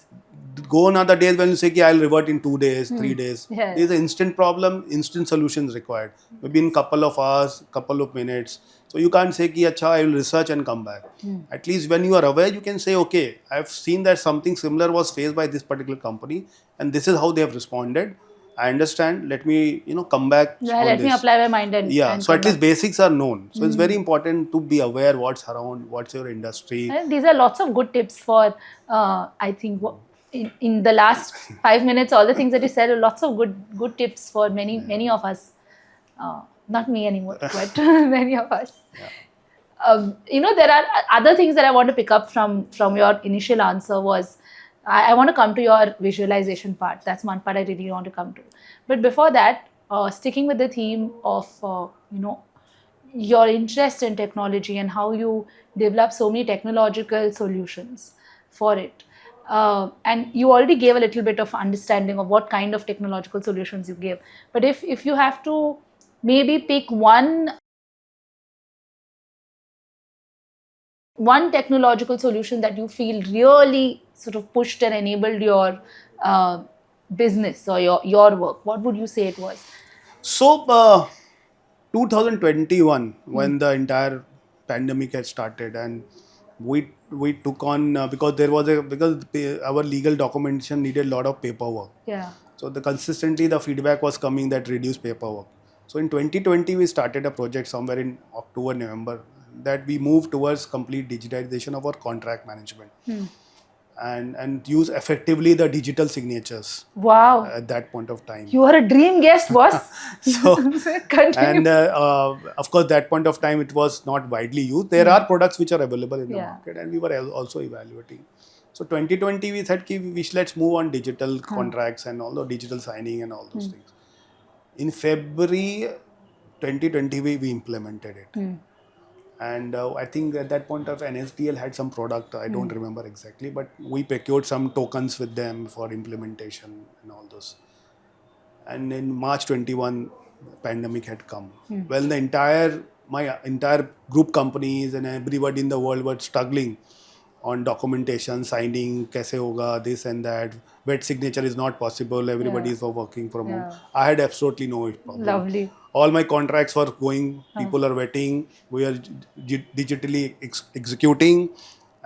Speaker 1: Go on other days when you say, I'll revert in 2 days, 3 days. There is an instant problem, instant solutions required. Maybe in couple of hours, couple of minutes. So you can't say, Acha, I will research and come back. At least when you are aware, you can say, okay, I've seen that something similar was faced by this particular company, and this is how they have responded. I understand. Let me, come back.
Speaker 2: Let me apply my mind and
Speaker 1: so at least basics are known. So it's very important to be aware what's around, what's your industry.
Speaker 2: And these are lots of good tips for, I think, in the last 5 minutes, all the things that you said are lots of good tips for many of us. Not me anymore, but many of us. There are other things that I want to pick up from your initial answer was, I want to come to your visualization part. That's one part I really want to come to. But before that, sticking with the theme of, your interest in technology and how you develop so many technological solutions for it. And you already gave a little bit of understanding of what kind of technological solutions you give. But if you have to maybe pick one technological solution that you feel really sort of pushed and enabled your business or your work? What would you say it was?
Speaker 1: So, 2021, when the entire pandemic had started, and we took on because our legal documentation needed a lot of paperwork.
Speaker 2: Yeah.
Speaker 1: So consistently the feedback was coming that reduce paperwork. So in 2020 we started a project somewhere in October, November, that we moved towards complete digitization of our contract management and use effectively the digital signatures
Speaker 2: Wow.
Speaker 1: at that point of time.
Speaker 2: You are a dream guest, boss.
Speaker 1: So
Speaker 2: Continue.
Speaker 1: and of course that point of time it was not widely used. There are products which are available in the
Speaker 2: Yeah.
Speaker 1: market, and we were also evaluating. So 2020 we said let's move on digital contracts and all the digital signing and all those things. In February 2020 we implemented it. And I think at that point of NSDL had some product, I don't remember exactly, but we procured some tokens with them for implementation and all those. And in March 21, pandemic had come. Well, my entire group companies and everybody in the world were struggling on documentation, signing, kaise hoga, this and that. Wet signature is not possible. Everybody is working from home. I had absolutely no problem.
Speaker 2: Lovely.
Speaker 1: All my contracts were going. People are waiting. We are digitally executing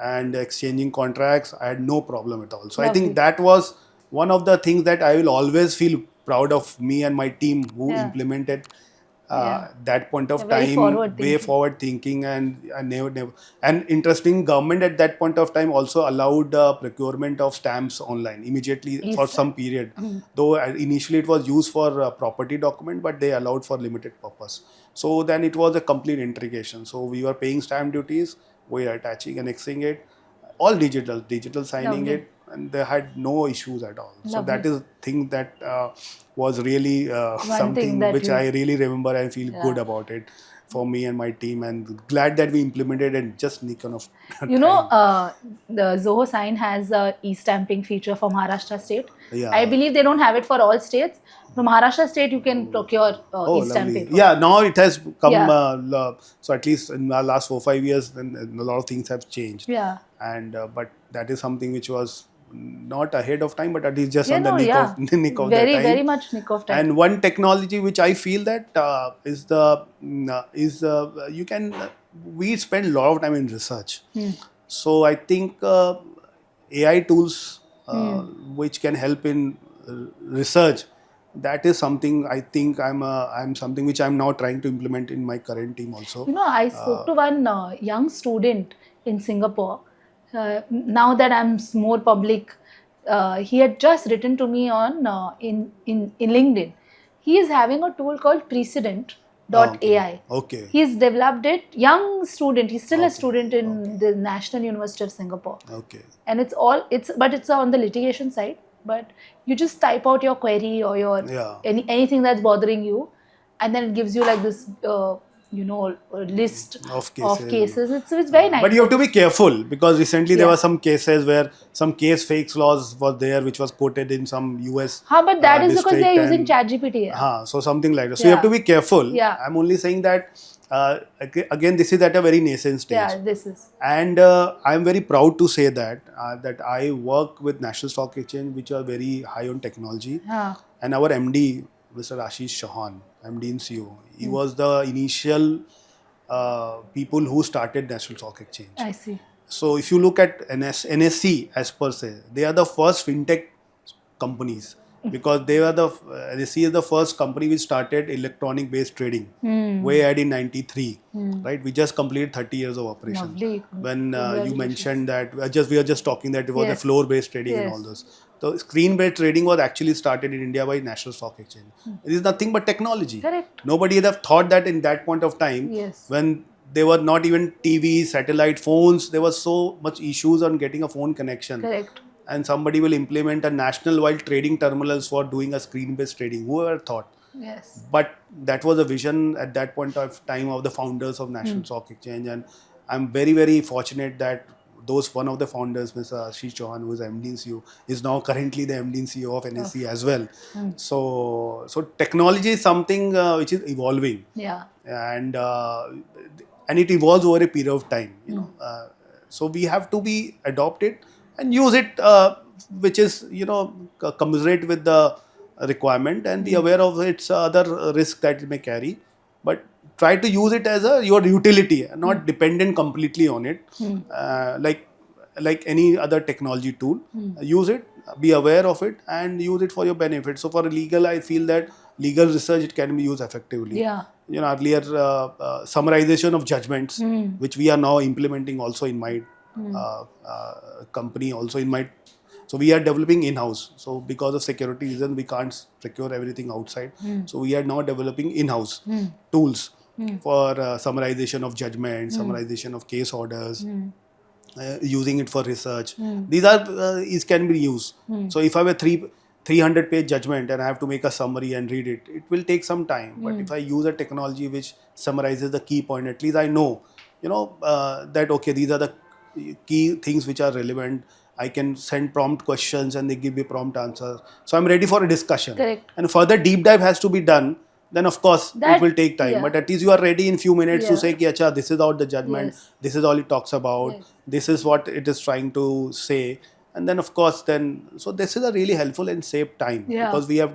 Speaker 1: and exchanging contracts. I had no problem at all. So I think that was one of the things that I will always feel proud of me and my team who implemented that point of time, way forward thinking, and never. And interesting, government at that point of time also allowed procurement of stamps online immediately for some period. Though initially it was used for property document, but they allowed for limited purpose. So then it was a complete integration. So we were paying stamp duties, we are attaching, annexing it, all digital signing it, and they had no issues at all. So that is thing that was really something which I really remember and feel good about it for me and my team, and glad that we implemented it just nick of
Speaker 2: You know, the Zoho Sign has a e-stamping feature for Maharashtra state. I believe they don't have it for all states. From Maharashtra state, you can procure e-stamping.
Speaker 1: Yeah, now it has come. So at least in the last 4-5 years, then a lot of things have changed.
Speaker 2: Yeah.
Speaker 1: And but that is something which was not ahead of time, but at least just on the nick of the time.
Speaker 2: Very much nick of time.
Speaker 1: And one technology which I feel that we spend a lot of time in research. So I think AI tools which can help in research, that is something I think I'm something which I'm now trying to implement in my current team also.
Speaker 2: You know, I spoke to one young student in Singapore. Now that I'm more public, he had just written to me on in LinkedIn. He is having a tool called Precedent.ai.
Speaker 1: Okay.
Speaker 2: He's developed it. Young student. He's still a student in the National University of Singapore.
Speaker 1: Okay.
Speaker 2: And it's on the litigation side. But you just type out your query or your anything that's bothering you, and then it gives you like this list of cases. It's very nice.
Speaker 1: But you have to be careful, because recently there were some cases where some case fakes laws was there, which was quoted in some US.
Speaker 2: But that is because they are using ChatGPT.
Speaker 1: So something like that. So you have to be careful.
Speaker 2: Yeah.
Speaker 1: I'm only saying that again, this is at a very nascent stage.
Speaker 2: Yeah, this is.
Speaker 1: And I'm very proud to say that I work with National Stock Exchange, which are very high on technology. And our MD, Mr. Ashish Chauhan, MD and CEO, he was the initial people who started National Stock Exchange.
Speaker 2: I see.
Speaker 1: So if you look at NSE as per se, they are the first fintech companies, because they were NSE is the first company which started electronic based trading way ahead in 93. Right? We just completed 30 years of operation.
Speaker 2: Lovely.
Speaker 1: When you mentioned that we are just talking that it was a floor based trading and all those. So screen based trading was actually started in India by National Stock Exchange. It is nothing but technology.
Speaker 2: Correct.
Speaker 1: Nobody would have thought that in that point of time, when there were not even TV, satellite phones, there was so much issues on getting a phone connection.
Speaker 2: Correct.
Speaker 1: And somebody will implement a national-wide trading terminals for doing a screen-based trading. Whoever thought?
Speaker 2: Yes.
Speaker 1: But that was a vision at that point of time of the founders of National Stock Exchange, and I'm very, very fortunate that one of the founders, Mr. Ashish Chauhan, who is MD and CEO, is now currently the MD and CEO of NSE as well. So technology is something which is evolving.
Speaker 2: Yeah.
Speaker 1: And it evolves over a period of time. So we have to be adopted. and use it, which is, commiserate with the requirement, and be aware of its other risk that it may carry, but try to use it as your utility, not dependent completely on it. Like any other technology tool, use it, be aware of it, and use it for your benefit. So for legal, I feel that legal research, it can be used effectively.
Speaker 2: Yeah.
Speaker 1: Earlier, summarization of judgments, which we are now implementing also in my company, also in my. So we are developing in-house. So because of security reason, we can't procure everything outside. So we are now developing in-house tools for summarization of judgment, summarization of case orders, using it for research. These are is can be used. So if I have a 300-page judgment and I have to make a summary and read it, it will take some time. But if I use a technology which summarizes the key point, at least I know, that okay, these are the key things which are relevant. I can send prompt questions and they give me prompt answers. So I'm ready for a discussion.
Speaker 2: Correct.
Speaker 1: And further deep dive has to be done. Then of course
Speaker 2: That-
Speaker 1: it will take time.
Speaker 2: yeah.
Speaker 1: But at least you are ready in few minutes to
Speaker 2: Yeah.
Speaker 1: say, Acha, this is all the judgment.
Speaker 2: Yes.
Speaker 1: This is all it talks about.
Speaker 2: Yes.
Speaker 1: This is what it is trying to say. And then of course so this is a really helpful and save time.
Speaker 2: Yeah.
Speaker 1: Because we have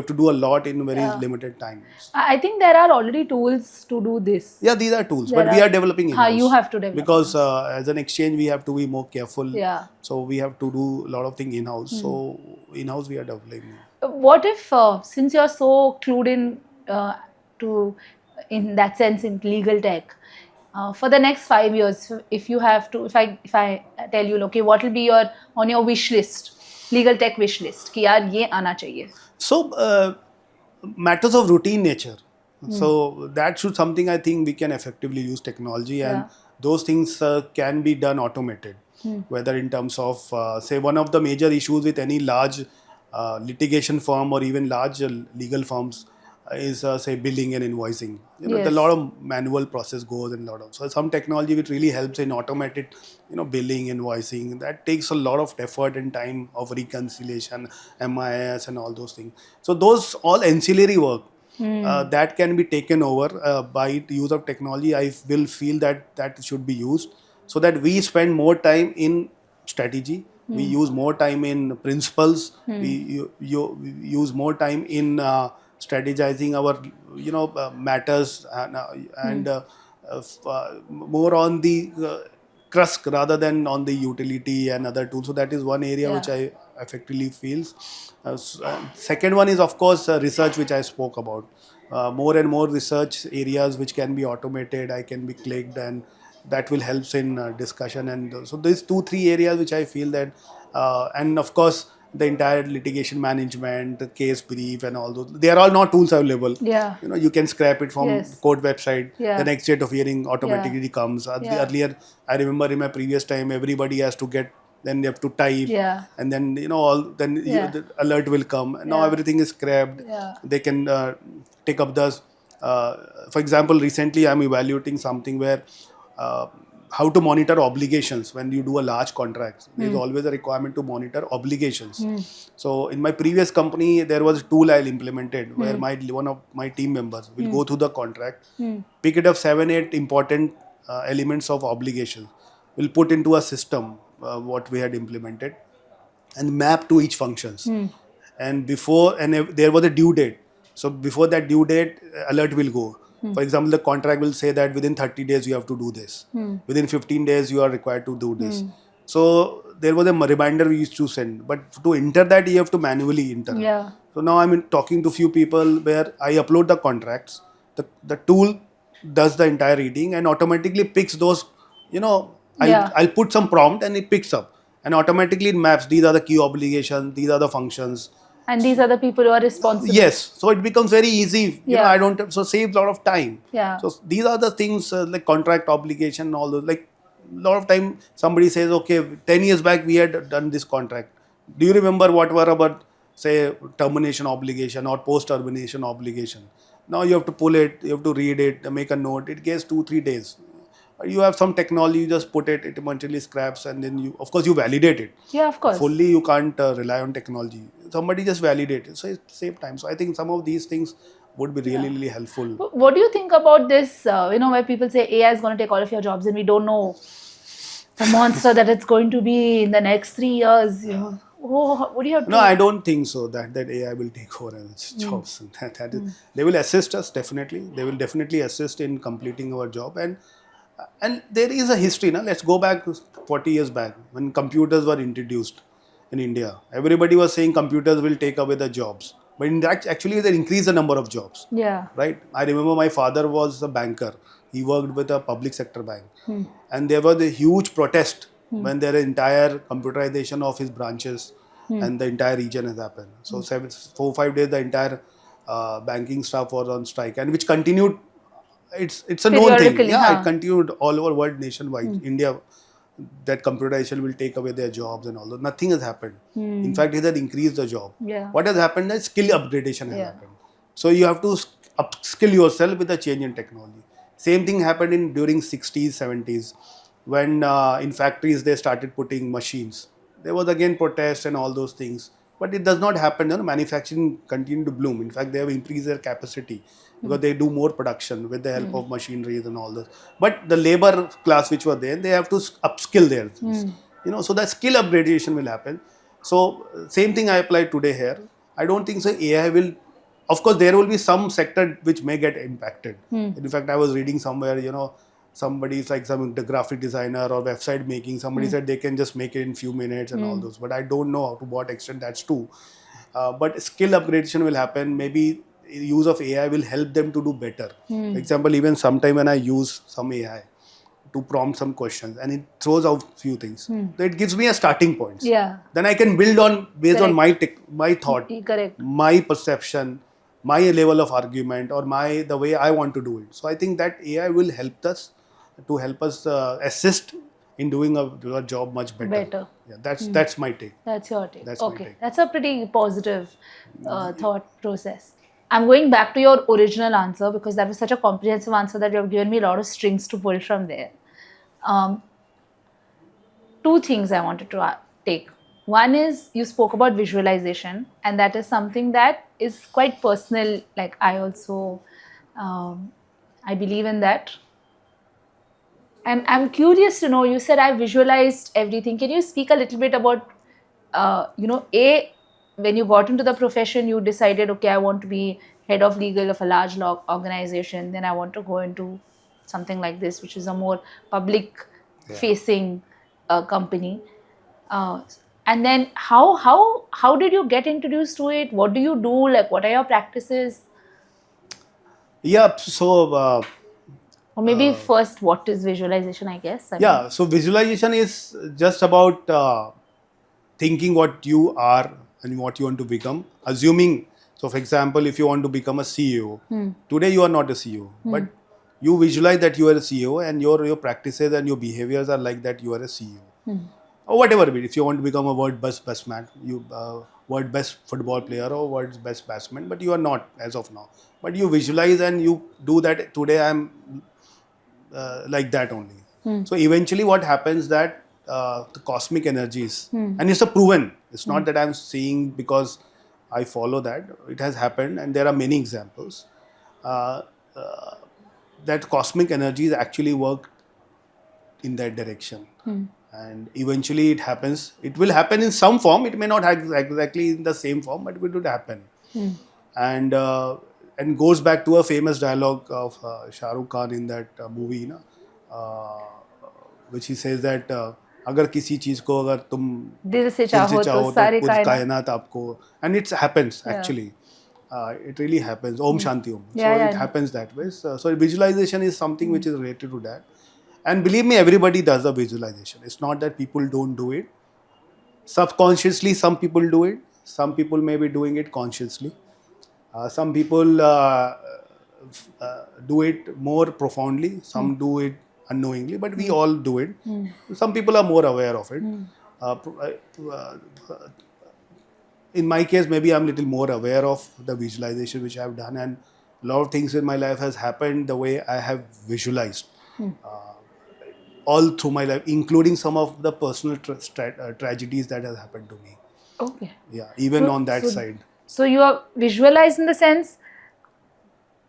Speaker 1: to do a lot in very limited time.
Speaker 2: I think there are already tools to do this.
Speaker 1: Yeah, these are tools,
Speaker 2: There
Speaker 1: but we are developing in-house.
Speaker 2: You have to develop
Speaker 1: because as an exchange, we have to be more careful.
Speaker 2: Yeah.
Speaker 1: So we have to do a lot of things in-house. So in-house we are developing.
Speaker 2: What if, since you're so clued in in that sense in legal tech, for the next 5 years, if you have to, if I tell you, okay, what will be on your wish list, legal tech wish list, कि यार ये आना चाहिए.
Speaker 1: So matters of routine nature. So that should something I think we can effectively use technology, and those things can be done automated. Whether in terms of say one of the major issues with any large litigation firm or even large legal firms is say billing and invoicing.
Speaker 2: Yes.
Speaker 1: A lot of manual process goes, and so some technology which really helps in automated billing, invoicing, that takes a lot of effort and time of reconciliation, MIS and all those things. So those all ancillary work that can be taken over by the use of technology. I will feel that should be used, so that we spend more time in strategy, we use more time in principles, we use more time in strategizing our matters, and more on the crust rather than on the utility and other tools. So that is one area which I effectively feels. Second one is of course research, which I spoke about. More and more research areas which can be automated, I can be clicked, and that will help in discussion. And so these 2-3 areas which I feel that, and of course the entire litigation management, the case brief and all those, they are all not tools available.
Speaker 2: Yeah.
Speaker 1: You can scrap it from
Speaker 2: Yes.
Speaker 1: court website.
Speaker 2: Yeah.
Speaker 1: The next date of hearing automatically comes. Earlier, I remember in my previous time, everybody has to get, then they have to type, and then the alert will come. And now everything is scrapped. They can take up the, for example, recently I'm evaluating something where how to monitor obligations when you do a large contract. There's always a requirement to monitor obligations. So in my previous company, there was a tool I implemented where one of my team members will go through the contract, pick it up 7-8 important elements of obligations, will put into a system what we had implemented, and map to each functions. And there was a due date. So before that due date, alert will go. For example, the contract will say that within 30 days you have to do this. Within 15 days you are required to do this. So there was a reminder we used to send. But to enter that, you have to manually enter.
Speaker 2: Yeah.
Speaker 1: So now I'm talking to few people where I upload the contracts. The tool does the entire reading and automatically picks those, I'll put some prompt and it picks up. And automatically it maps, these are the key obligations, these are the functions.
Speaker 2: And these are the people who are responsible.
Speaker 1: Yes, so it becomes very easy. So saves a lot of time.
Speaker 2: Yeah.
Speaker 1: So these are the things like contract obligation and all those. Like a lot of time somebody says, okay, 10 years back we had done this contract. Do you remember what were about, say, termination obligation or post-termination obligation? Now you have to pull it, you have to read it, make a note. It gets 2-3 days. You have some technology, you just put it eventually scraps, and then you validate it.
Speaker 2: Yeah, of course.
Speaker 1: Fully you can't rely on technology. Somebody just validate it. So it saves time. So I think some of these things would be really helpful.
Speaker 2: What do you think about this, where people say AI is going to take all of your jobs and we don't know the monster that it's going to be in the next 3 years, you know. Oh, what do you have
Speaker 1: No,
Speaker 2: to?
Speaker 1: I don't think so that AI will take over its jobs. That is, they will assist us definitely. They will definitely assist in completing our job, and there is a history. Now, let's go back 40 years back when computers were introduced in India. Everybody was saying computers will take away the jobs, but in that actually they increase the number of jobs.
Speaker 2: Yeah.
Speaker 1: Right? I remember my father was a banker. He worked with a public sector bank, and there was a huge protest when their entire computerization of his branches and the entire region has happened. So 4 5 days the entire banking staff was on strike, and which continued. It's a known thing.
Speaker 2: Periodically,
Speaker 1: Yeah, it
Speaker 2: huh?
Speaker 1: continued all over world nationwide. India, that computerization will take away their jobs and all that. Nothing has happened. In fact, it has increased the job.
Speaker 2: Yeah.
Speaker 1: What has happened is skill upgradation has
Speaker 2: Yeah.
Speaker 1: happened. So you have to upskill yourself with the change in technology. Same thing happened in during 60s, 70s, when in factories they started putting machines. There was again protest and all those things. But it does not happen. You know, manufacturing continued to bloom. In fact, they have increased their capacity because they do more production with the help of machineries and all this. But the labor class which were there, they have to upskill their things. You know, so that skill upgradation will happen. So same thing I apply today here. I don't think so. AI will. Of course, there will be some sector which may get impacted. In fact, I was reading somewhere, you know, somebody's like the graphic designer or website making. Somebody said they can just make it in few minutes and all those. But I don't know to what extent that's true. But skill upgradation will happen. Maybe use of AI will help them to do better. For example, even sometime when I use some AI to prompt some questions and it throws out few things, so it gives me a starting points.
Speaker 2: Yeah.
Speaker 1: Then I can build on based on
Speaker 2: Correct.
Speaker 1: my thought,
Speaker 2: Correct.
Speaker 1: my perception, my level of argument, or the way I want to do it. So I think that AI will help us assist in doing a job much better.
Speaker 2: Better.
Speaker 1: Yeah, that's my take.
Speaker 2: That's your take.
Speaker 1: That's my
Speaker 2: Okay.
Speaker 1: take.
Speaker 2: That's a pretty positive thought process. I'm going back to your original answer because that was such a comprehensive answer that you have given me a lot of strings to pull from there. Two things I wanted to take. One is you spoke about visualization, and that is something that is quite personal. Like I also, I believe in that. And I'm curious to know, you said I visualized everything. Can you speak a little bit about, when you got into the profession, you decided, okay, I want to be head of legal of a large law organization. Then I want to go into something like this, which is a more public-facing company. And then how did you get introduced to it? What do you do? Like, what are your practices?
Speaker 1: Yeah. So.
Speaker 2: Or maybe first, what is visualization, I guess?
Speaker 1: Yeah, so visualization is just about thinking what you are and what you want to become. Assuming, so for example, if you want to become a CEO, today you are not a CEO, but you visualize that you are a CEO and your practices and your behaviors are like that you are a CEO. Or whatever it be. If you want to become a world best man, world best football player or world's best batsman, but you are not as of now. But you visualize and you do that. Today I am like that only. So eventually what happens that the cosmic energies, and it's a proven, it's not that I'm saying because I follow that, it has happened and there are many examples that cosmic energies actually work in that direction. And eventually it will happen in some form. It may not have exactly in the same form, but it will happen. And goes back to a famous dialogue of Shah Rukh Khan in that movie, which he says that अगर किसी चीज को अगर तुम
Speaker 2: दिल से
Speaker 1: दिल से
Speaker 2: चाहो तो
Speaker 1: चाहो तो
Speaker 2: सारी
Speaker 1: खुद
Speaker 2: कायनात.
Speaker 1: कायनात आपको, and it happens actually. It really happens. Om Shanti Om.
Speaker 2: Yeah,
Speaker 1: So
Speaker 2: yeah.
Speaker 1: it happens that way. So visualization is something which is related to that. And believe me, everybody does the visualization. It's not that people don't do it. Subconsciously, some people do it. Some people may be doing it consciously. Some people do it more profoundly. Some do it unknowingly, but we all do it. Some people are more aware of it. In my case, maybe I'm a little more aware of the visualization which I've done, and a lot of things in my life has happened the way I have visualized. All through my life, including some of the personal tragedies that has happened to me.
Speaker 2: Okay.
Speaker 1: Yeah, even on that side.
Speaker 2: So you are visualized in the sense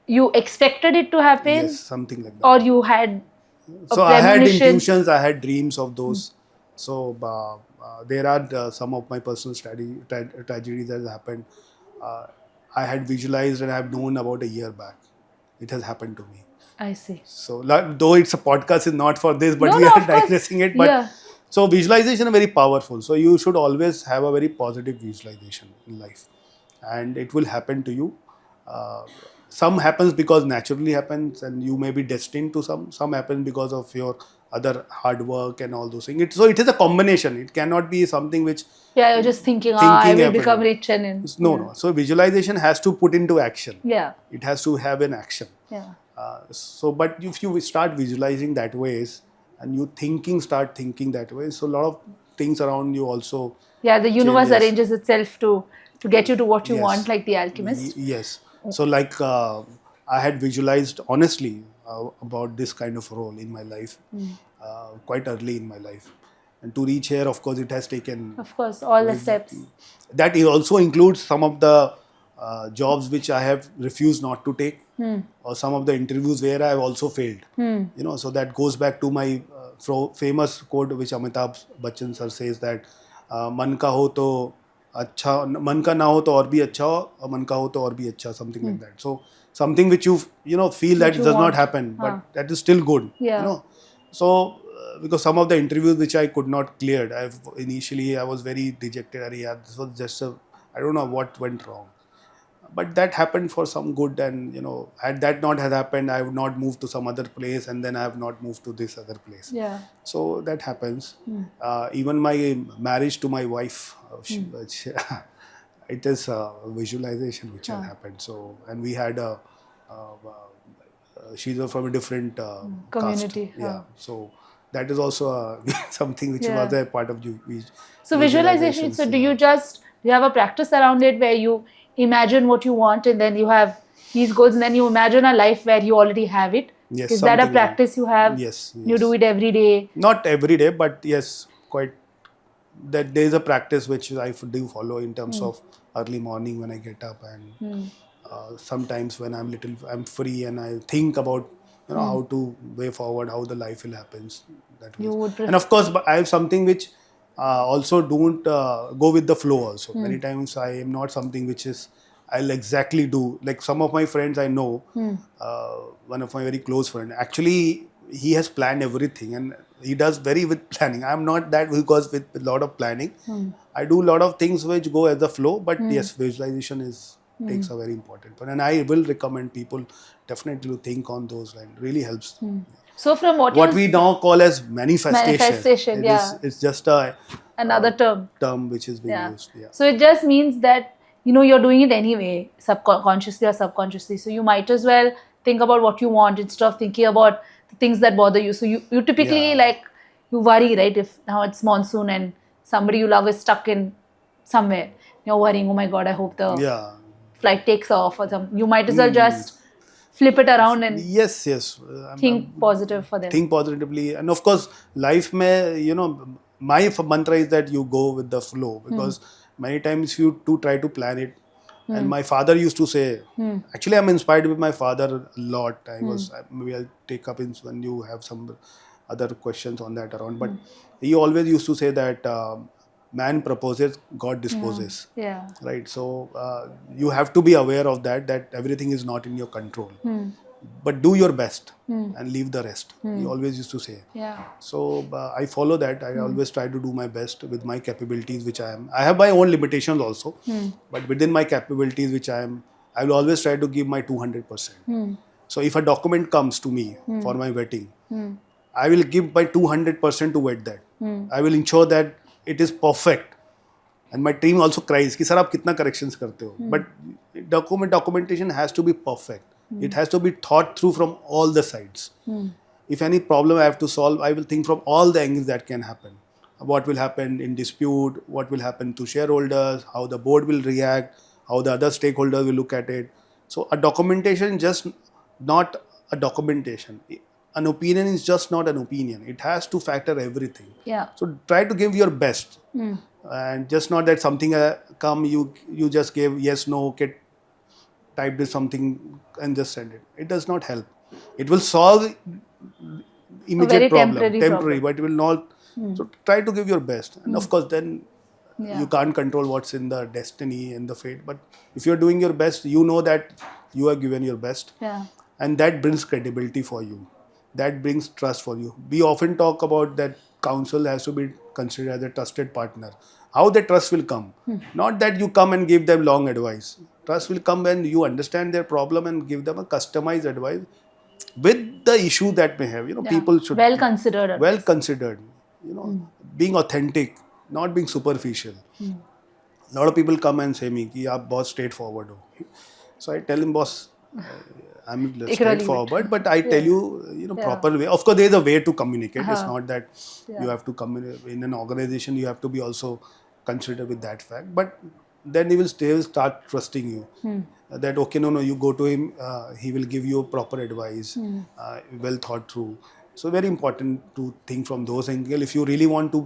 Speaker 2: you expected it to happen,
Speaker 1: Yes, something like that.
Speaker 2: or you had
Speaker 1: So I had intuitions, I had dreams of those. So there are some of my personal tragedies that has happened. Uh, I had visualized and I have known about a year back. It has happened to me.
Speaker 2: I see.
Speaker 1: So though it's a podcast is not for this, but
Speaker 2: No,
Speaker 1: we
Speaker 2: no,
Speaker 1: are
Speaker 2: of course.
Speaker 1: digressing it. But
Speaker 2: Yeah.
Speaker 1: so visualization is very powerful. So you should always have a very positive visualization in life, and it will happen to you. Uh, some happens because naturally happens, and you may be destined to some. Some happen because of your other hard work and all those things. So it is a combination. It cannot be something which
Speaker 2: Yeah, you're just thinking, I
Speaker 1: thinking
Speaker 2: will become
Speaker 1: happened.
Speaker 2: rich and
Speaker 1: No, no. So visualization has to put into action.
Speaker 2: Yeah.
Speaker 1: It has to have an action.
Speaker 2: Yeah.
Speaker 1: But if you start visualizing that ways and you start thinking that way, so a lot of things around you also
Speaker 2: Yeah, the universe
Speaker 1: changes.
Speaker 2: arranges itself to get you to what you
Speaker 1: Yes.
Speaker 2: want, like the alchemist.
Speaker 1: Yes. So like I had visualized honestly about this kind of role in my life quite early in my life. And to reach here, of course, it has taken.
Speaker 2: Of course, all the steps.
Speaker 1: That also includes some of the jobs which I have refused not to take, or some of the interviews where I have also failed. So that goes back to my famous quote which Amitabh Bachchan sir says that मन का हो तो अच्छा, मन का ना हो तो और भी अच्छा हो, और मन का हो तो और भी अच्छा, something like that. So something which you feel that
Speaker 2: Which you
Speaker 1: does
Speaker 2: want.
Speaker 1: not happen, but that is still good.
Speaker 2: Yeah.
Speaker 1: So because some of the interviews which I could not cleared, initially I was very dejected. Yeah, this was just I don't know what went wrong, but that happened for some good. And had that not had happened, I would not move to some other place, and then I have not moved to this other place.
Speaker 2: Yeah.
Speaker 1: So that happens. Even my marriage to my wife, it is visualization which has happened. So, and we had she's from a different
Speaker 2: Community,
Speaker 1: caste. Yeah. So that is also something which was a part of
Speaker 2: So visualization. So do you have a practice around it where you imagine what you want and then you have these goals and then you imagine a life where you already have it?
Speaker 1: Yes.
Speaker 2: Is that a practice you have?
Speaker 1: Yes.
Speaker 2: You do it every day?
Speaker 1: Not every day, but yes, quite. That there is a practice which I do follow in terms of early morning when I get up, and sometimes when I'm free and I think about how to way forward, how the life will happen. That way. And of course, I have something which also don't go with the flow. Also, many times I am not something which is I'll exactly do. Like some of my friends I know, one of my very close friend, actually he has planned everything and he does very with planning. I'm not that because with a lot of planning. I do a lot of things which go as a flow, but yes, visualization takes a very important part. And I will recommend people definitely to think on those lines. Really helps.
Speaker 2: So from
Speaker 1: what we now call as
Speaker 2: manifestation,
Speaker 1: it's just
Speaker 2: another
Speaker 1: term which is being used. Yeah.
Speaker 2: So it just means that you're doing it anyway, consciously or subconsciously. So you might as well think about what you want instead of thinking about the things that bother you. So you typically you worry, right? If now it's monsoon and somebody you love is stuck in somewhere, you're worrying, oh my God, I hope the flight takes off or something. You might as well just flip it around and
Speaker 1: yes
Speaker 2: think positive for them.
Speaker 1: Think positively. And of course life may my mantra is that you go with the flow, because many times you try to plan it. And my father used to say, actually I'm inspired with my father a lot. Maybe I'll take up when you have some other questions on that around, but he always used to say that man proposes, God disposes.
Speaker 2: Yeah.
Speaker 1: Right. So you have to be aware of that everything is not in your control. But do your best and leave the rest. He always used to say.
Speaker 2: Yeah.
Speaker 1: So I follow that. I always try to do my best with my capabilities, which I am. I have my own limitations also, but within my capabilities, which I will always try to give my 200%. So if a document comes to me for my vetting, I will give my 200% to vet that. I will ensure that it is perfect. And my team also cries कि sir आप कितना corrections करते हो. But documentation has to be perfect. It has to be thought through from all the sides. If any problem I have to solve, I will think from all the angles that can happen. What will happen in dispute, what will happen to shareholders, how the board will react, how the other stakeholders will look at it. So a documentation is just not a documentation. An opinion is just not an opinion. It has to factor everything.
Speaker 2: Yeah.
Speaker 1: So try to give your best. And just not that something come, you just gave yes, no, okay, typed something and just send it. It does not help. It will solve immediate
Speaker 2: very
Speaker 1: problem,
Speaker 2: temporary
Speaker 1: temporary,
Speaker 2: problem.
Speaker 1: but it will not. So try to give your best, and of course, then
Speaker 2: Yeah.
Speaker 1: you can't control what's in the destiny and the fate. But if you're doing your best, you know that you are given your best,
Speaker 2: Yeah.
Speaker 1: and that brings credibility for you. That brings trust for you. We often talk about that counsel has to be considered as a trusted partner. How the trust will come? Not that you come and give them long advice. Trust will come when you understand their problem and give them a customized advice with the issue that may have.
Speaker 2: Yeah.
Speaker 1: People should
Speaker 2: well considered.
Speaker 1: well
Speaker 2: advice.
Speaker 1: considered. Being authentic, not being superficial. A lot of people come and say me कि आप बहुत straightforward हो. So I tell him, boss, I'm
Speaker 2: Take it or leave it.
Speaker 1: straightforward, but I tell you, proper way. Of course, there is a way to communicate. It's not that you have to communicate in an organization. You have to be also considered with that fact. But then he will start trusting you. That okay, no, you go to him. He will give you proper advice, well thought through. So very important to think from those angles. If you really want to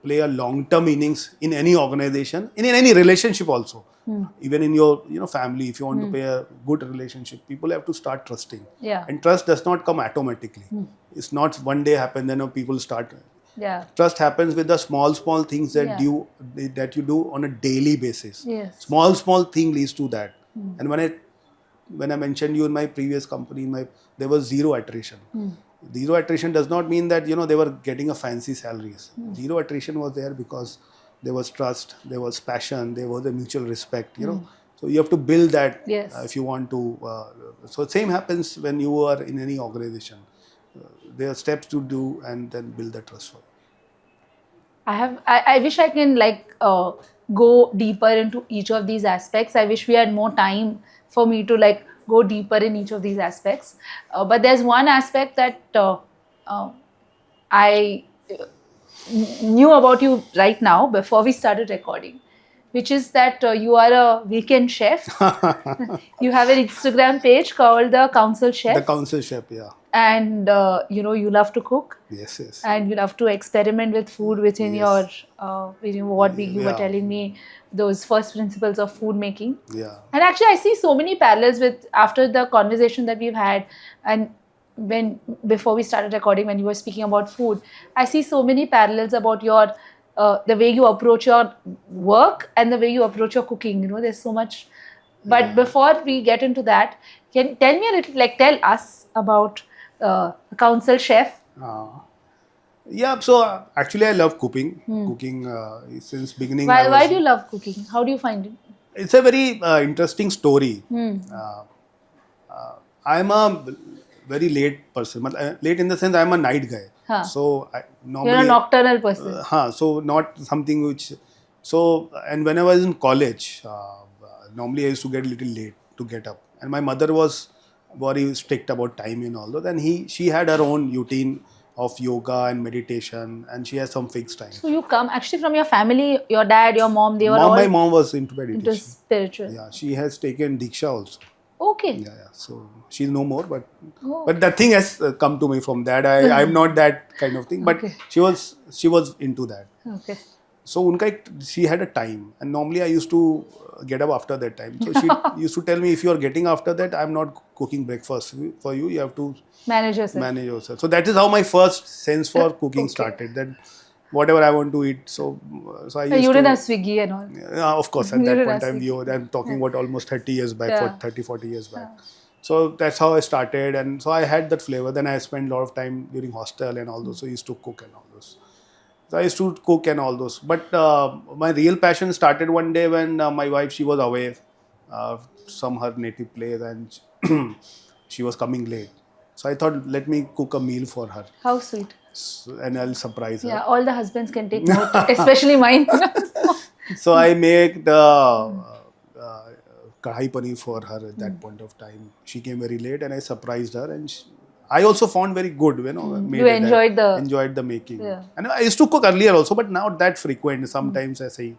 Speaker 1: play a long-term innings in any organization, in any relationship also, even in your family, if you want to play a good relationship, people have to start trusting.
Speaker 2: Yeah.
Speaker 1: And trust does not come automatically. It's not one day happen, then people start.
Speaker 2: Yeah.
Speaker 1: Trust happens with the small things that
Speaker 2: Yeah.
Speaker 1: that you do on a daily basis.
Speaker 2: Yes.
Speaker 1: Small thing leads to that. And when I mentioned you in my previous company, there was zero attrition. Zero attrition does not mean that they were getting a fancy salaries. Zero attrition was there because there was trust, there was passion, there was a mutual respect. So you have to build that.
Speaker 2: Yes.
Speaker 1: If you want to. So same happens when you are in any organization. There are steps to do and then build the trust for.
Speaker 2: I wish I can go deeper into each of these aspects. I wish we had more time for me to go deeper in each of these aspects. But there's one aspect that I knew about you right now before we started recording, which is that you are a weekend chef. You have an Instagram page called the Counsel Chef.
Speaker 1: The Counsel Chef, yeah.
Speaker 2: And you love to cook.
Speaker 1: Yes.
Speaker 2: And you love to experiment with food within your you were telling me, those first principles of food making.
Speaker 1: Yeah.
Speaker 2: And actually I see so many parallels with after the conversation that we've had, and before we started recording, when you were speaking about food, I see so many parallels about your the way you approach your work and the way you approach your cooking. There's so much. But before we get into that, can tell me a little, tell us about Counsel Chef.
Speaker 1: Yeah, so actually I love cooking. Cooking since beginning.
Speaker 2: Why do you love cooking? How do you find it?
Speaker 1: It's a very interesting story. I'm a very late person. Late in the sense I'm a night guy. So normally
Speaker 2: you're a nocturnal person.
Speaker 1: So not something which. So and when I was in college, normally I used to get a little late to get up, and my mother was very strict about time and all that. And she had her own routine of yoga and meditation, and she has some fixed time.
Speaker 2: So you come actually from your family, your dad, your mom, they were
Speaker 1: my mom was into meditation.
Speaker 2: Into spiritual.
Speaker 1: Yeah, she has taken Diksha also.
Speaker 2: Okay.
Speaker 1: Yeah. So she's no more, but that thing has come to me from that. I'm not that kind of thing, but she was into that.
Speaker 2: Okay.
Speaker 1: So she had a time, and normally I used to get up after that time. So she used to tell me, if you are getting after that, I'm not cooking breakfast for you. You have to
Speaker 2: manage yourself.
Speaker 1: So that is how my first sense for cooking started. That whatever I want to eat. So I used
Speaker 2: you didn't have Swiggy and all.
Speaker 1: Yeah, of course. At that point in time, I'm talking about almost 30 years back, 40 years back. So that's how I started, and so I had that flavor. Then I spent a lot of time during hostel and all those. So I used to cook and all those. So I used to cook and all those. But my real passion started one day when my wife, she was away from her native place, and she was coming late. So I thought, let me cook a meal for her.
Speaker 2: How sweet.
Speaker 1: And I'll surprise her.
Speaker 2: Yeah, all the husbands can take note, especially mine.
Speaker 1: So I make the kadhai paneer for her at that point of time. She came very late, and I surprised her, and I also found very good,
Speaker 2: You enjoyed
Speaker 1: enjoyed the making.
Speaker 2: Yeah.
Speaker 1: And I used to cook earlier also, but not that frequent. Sometimes I say.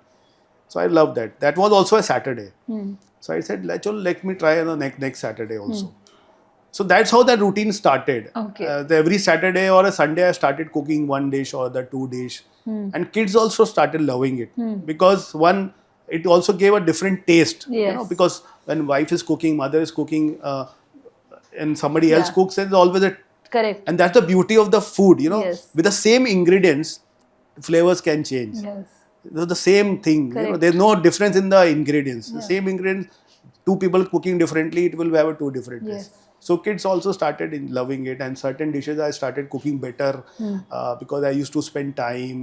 Speaker 1: So I love that. That was also a Saturday. So I said, let me try the next Saturday also. So that's how that routine started.
Speaker 2: Okay.
Speaker 1: Every Saturday or a Sunday, I started cooking one dish or the two dish. And kids also started loving it. Because it also gave a different taste.
Speaker 2: Yes.
Speaker 1: Because when wife is cooking, mother is cooking, and somebody else cooks, there's always a
Speaker 2: Correct.
Speaker 1: And that's the beauty of the food,
Speaker 2: Yes.
Speaker 1: with the same ingredients, flavors can change.
Speaker 2: Yes.
Speaker 1: The same thing,
Speaker 2: Correct.
Speaker 1: there's no difference in the ingredients. The
Speaker 2: Yeah.
Speaker 1: same ingredients, two people cooking differently, it will have a two different
Speaker 2: Yes.
Speaker 1: tastes. So kids also started in loving it, and certain dishes I started cooking better because I used to spend time,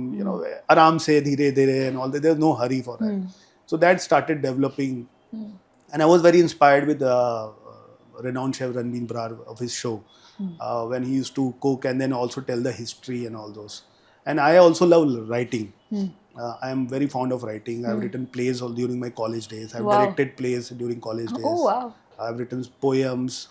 Speaker 1: aram se, dheere dheere and all that. There's no hurry for that. So that started developing, and I was very inspired with renowned chef Ranbir Brar of his show when he used to cook and then also tell the history and all those. And I also love writing. I am very fond of writing. I've written plays all during my college days. I've directed plays during college days.
Speaker 2: Oh, wow.
Speaker 1: I've written poems.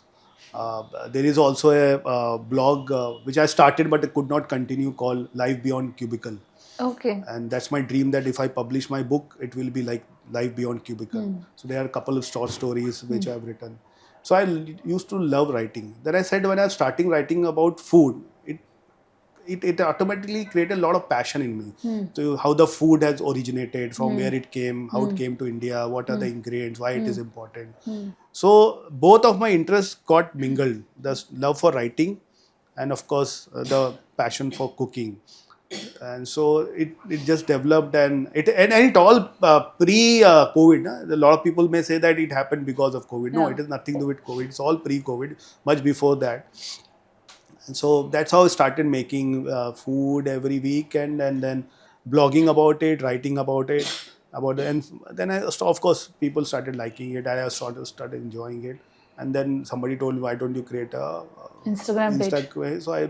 Speaker 1: There is also a blog which I started but I could not continue, called Life Beyond Cubicle.
Speaker 2: Okay.
Speaker 1: And that's my dream, that if I publish my book, it will be like Life Beyond Cubicle. So there are a couple of short stories which I've written. So I used to love writing. Then I said when I was starting writing about food, it automatically created a lot of passion in me. So how the food has originated, from where it came, how it came to India, what are the ingredients, why it is important. So both of my interests got mingled, the love for writing and of course the passion for cooking. And so it just developed, and it all pre-COVID. A lot of people may say that it happened because of COVID. No, it has nothing to do with COVID. It's all pre-COVID, much before that. And so that's how I started making food every week, and then blogging about it, writing about it, and then of course people started liking it, and I started enjoying it. And then somebody told me, why don't you create a
Speaker 2: Instagram page?
Speaker 1: So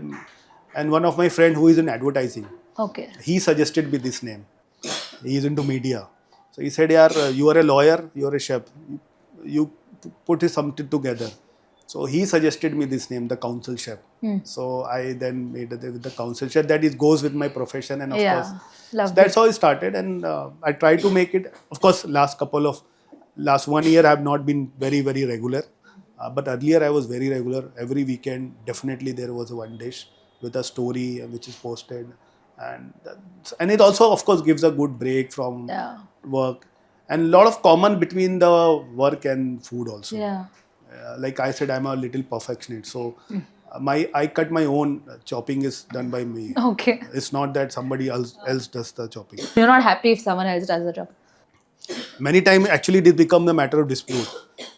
Speaker 1: and one of my friend who is in advertising,
Speaker 2: Okay.
Speaker 1: he suggested me this name. He is into media. So he said, "Yaar, you are a lawyer, you are a chef. You put something together." So he suggested me this name, the counsel chef. So I then made it with the counsel chef. That is goes with my profession, and of course, so that's how it started. And I try to make it. Of course, last 1 year I have not been very regular, but earlier I was very regular. Every weekend, definitely there was one dish with a story which is posted, and it also of course gives a good break from work, and a lot of common between the work and food also.
Speaker 2: Yeah.
Speaker 1: Like I said, I'm a little perfectionist, so I cut my own. Chopping is done by me.
Speaker 2: Okay.
Speaker 1: It's not that somebody else does the chopping.
Speaker 2: You're not happy if someone else does the job.
Speaker 1: Many times actually it become a matter of dispute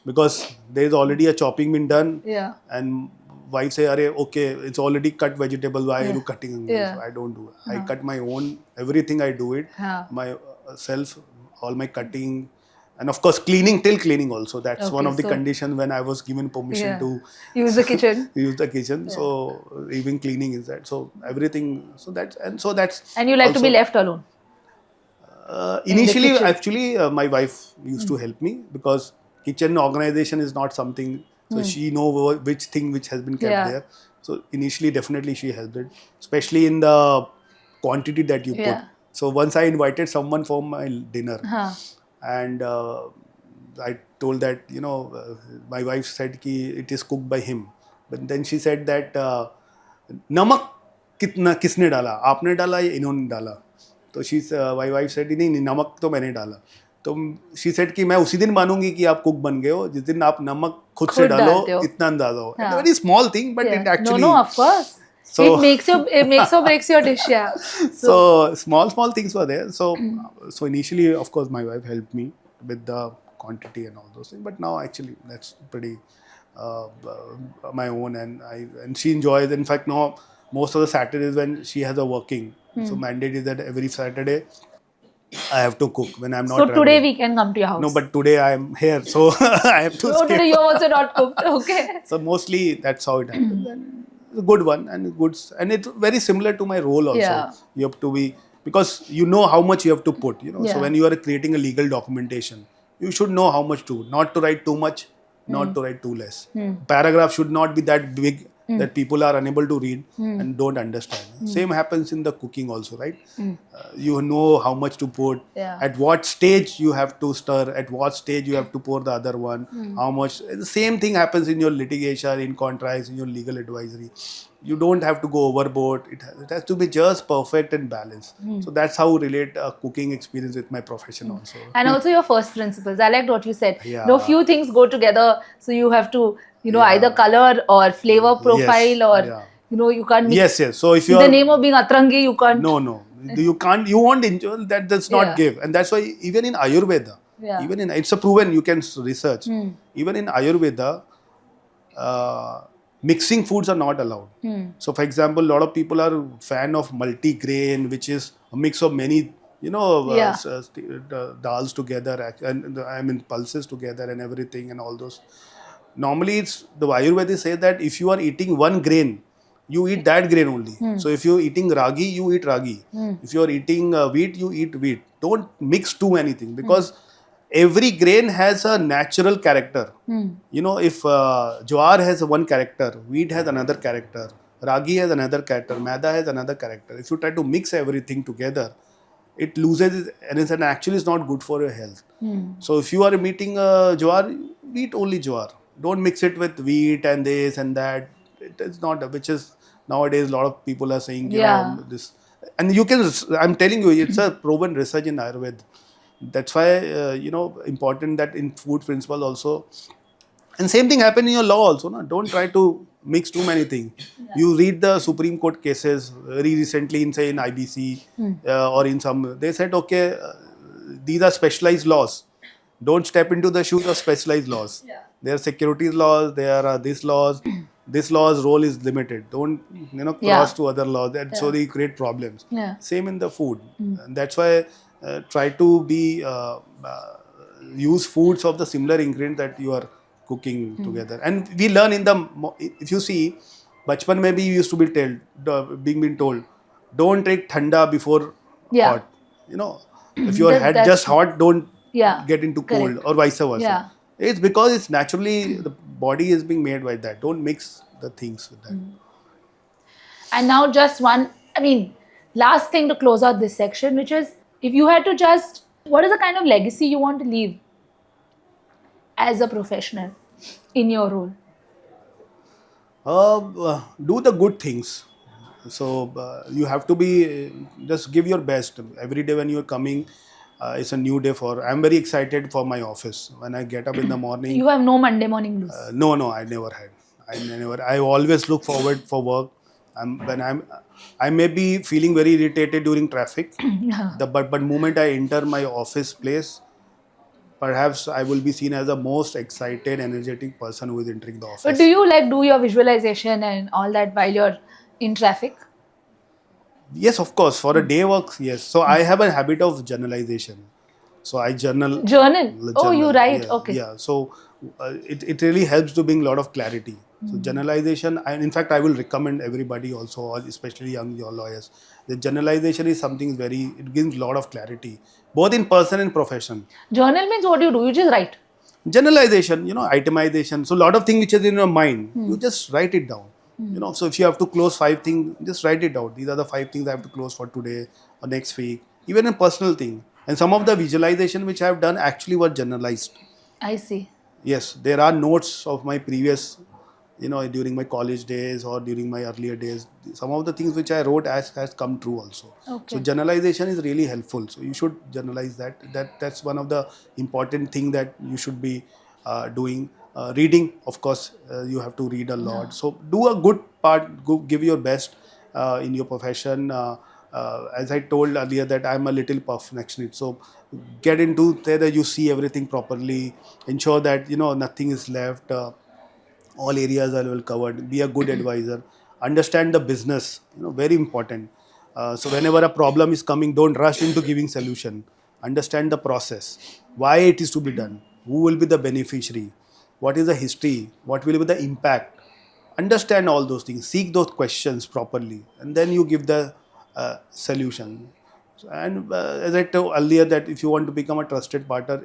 Speaker 1: because there is already a chopping been done.
Speaker 2: Yeah.
Speaker 1: And wife say, okay, it's already cut vegetable, why are you cutting? So I don't do it. I cut my own, everything I do it myself, all my cutting, and of course cleaning also. That's one of the conditions when I was given permission to
Speaker 2: use the kitchen.
Speaker 1: use the kitchen. So even cleaning is that. So everything. So that's
Speaker 2: And you like to be left alone.
Speaker 1: Initially, actually, my wife used to help me because kitchen organization is not something. So she know which has been kept there. So initially, definitely she helped it, especially in the quantity that you put. So once I invited someone for my dinner, and I told that my wife said ki it is cooked by him, but then she said that namak किसने डाला, आपने डाला या इन्होंने डाला. तो my wife said नहीं नमक तो मैंने डाला. तो she said कि मैं उसी दिन मानूंगी कि आप कुक बन गए हो जिस दिन आप नमक खुद से डालो, इतना अंदाजा हो. It's a very small thing, but it actually
Speaker 2: no, of course. So it makes or breaks your dish.
Speaker 1: So small things were there. So initially, of course, my wife helped me with the quantity and all those things. But now actually that's pretty my own, and she enjoys. In fact, now most of the Saturdays when she has a working, so mandate is that every Saturday I have to cook when I'm not.
Speaker 2: So today we can come to your house.
Speaker 1: No, but today I'm here, so I have to.
Speaker 2: So today you're also not cooked. Okay.
Speaker 1: So mostly that's how it happens. And it's a good one, and it's very similar to my role also.
Speaker 2: Yeah.
Speaker 1: You have to be, because you know how much you have to put. So when you are creating a legal documentation, you should know how much to, not to write too much, not to write too less. Paragraph should not be that big that people are unable to read and don't understand. Same happens in the cooking also, right? You know how much to put, at what stage you have to stir, at what stage you have to pour the other one, how much. The same thing happens in your litigation, in contracts, in your legal advisory. You don't have to go overboard. It has to be just perfect and balanced. So that's how I relate cooking experience with my profession also.
Speaker 2: And also your first principles. I liked what you said.
Speaker 1: Yeah.
Speaker 2: Few things go together. So you have to, either color or flavor profile or You can't mix.
Speaker 1: Yes, yes. So if you
Speaker 2: In the
Speaker 1: are
Speaker 2: name of being Atrangi, you can't.
Speaker 1: no, you can't. You won't enjoy that. Does not
Speaker 2: Yeah.
Speaker 1: give, and that's why even in Ayurveda,
Speaker 2: Yeah.
Speaker 1: even in it's a proven. You can research. Even in Ayurveda, mixing foods are not allowed. So, for example, a lot of people are fan of multi-grain, which is a mix of many,
Speaker 2: Yeah.
Speaker 1: dals together and I mean pulses together and everything and all those. Normally, it's the Ayurvedic say that if you are eating one grain, you eat that grain only. So, if you're eating ragi, you eat ragi. If you're eating wheat, you eat wheat. Don't mix too many things because every grain has a natural character. If jowar has one character, wheat has another character, ragi has another character, maida has another character. If you try to mix everything together, it loses and it's actually is not good for your health. So if you are eating jowar, eat only jowar. Don't mix it with wheat and this and that. It is not, which is nowadays a lot of people are saying,
Speaker 2: Yeah.
Speaker 1: this. And you can, I'm telling you, it's a proven research in Ayurveda. That's why, important that in food principles also. And same thing happened in your law also. No? Don't try to mix too many things. You read the Supreme Court cases very recently in, say, in IBC or in some, they said, okay, these are specialized laws. Don't step into the shoes of specialized laws. There are securities laws, there are these laws. This law's role is limited. Don't cross to other laws. And so they create problems.
Speaker 2: Yeah.
Speaker 1: Same in the food. And that's why try to be use foods of the similar ingredients that you are cooking together. And we learn in the if you see, bachpan maybe you used to be being told, don't take thanda before
Speaker 2: Yeah.
Speaker 1: hot. If your head
Speaker 2: That's
Speaker 1: just
Speaker 2: true.
Speaker 1: hot, don't
Speaker 2: Yeah.
Speaker 1: get into cold
Speaker 2: Correct.
Speaker 1: or vice versa.
Speaker 2: Yeah.
Speaker 1: It's because it's naturally the body is being made by that. Don't mix the things with that.
Speaker 2: And now just one, last thing to close out this section, which is if you had to just, what is the kind of legacy you want to leave as a professional in your role?
Speaker 1: Do the good things. So you have to be just give your best every day when you're coming. It's a new day for. I'm very excited for my office when I get up in the morning.
Speaker 2: You have no Monday morning blues.
Speaker 1: No, I never had. I always look forward for work. I may be feeling very irritated during traffic. But moment I enter my office place, perhaps I will be seen as the most excited, energetic person who is entering the office.
Speaker 2: But do you do your visualization and all that while you're in traffic?
Speaker 1: Yes, of course. For a day work, yes. So I have a habit of generalization. So I journal.
Speaker 2: Journal? Oh, you write.
Speaker 1: Yeah,
Speaker 2: Okay.
Speaker 1: yeah. So it really helps to bring a lot of clarity. So generalization, and in fact, I will recommend everybody also, especially young lawyers. The generalization is something it gives a lot of clarity, both in person and profession.
Speaker 2: Journal means what do? You just write.
Speaker 1: Generalization, itemization. So a lot of things which is in your mind, you just write it down. So if you have to close 5 things, just write it down. These are the 5 things I have to close for today or next week. Even a personal thing. And some of the visualization which I have done actually were generalized.
Speaker 2: I see.
Speaker 1: Yes, there are notes of my previous, during my college days or during my earlier days. Some of the things which I wrote has come true also.
Speaker 2: Okay.
Speaker 1: So generalization is really helpful. So you should generalize that. That's one of the important thing that you should be doing. Reading, of course, you have to read a lot. So do a good part. Give your best in your profession. As I told earlier that I'm a little perfectionist. So get into there that you see everything properly. Ensure that nothing is left. All areas are well covered. Be a good advisor. Understand the business. Very important. So whenever a problem is coming, don't rush into giving solution. Understand the process. Why it is to be done. Who will be the beneficiary? What is the history? What will be the impact? Understand all those things. Seek those questions properly, and then you give the solution. And as I told earlier, that if you want to become a trusted partner,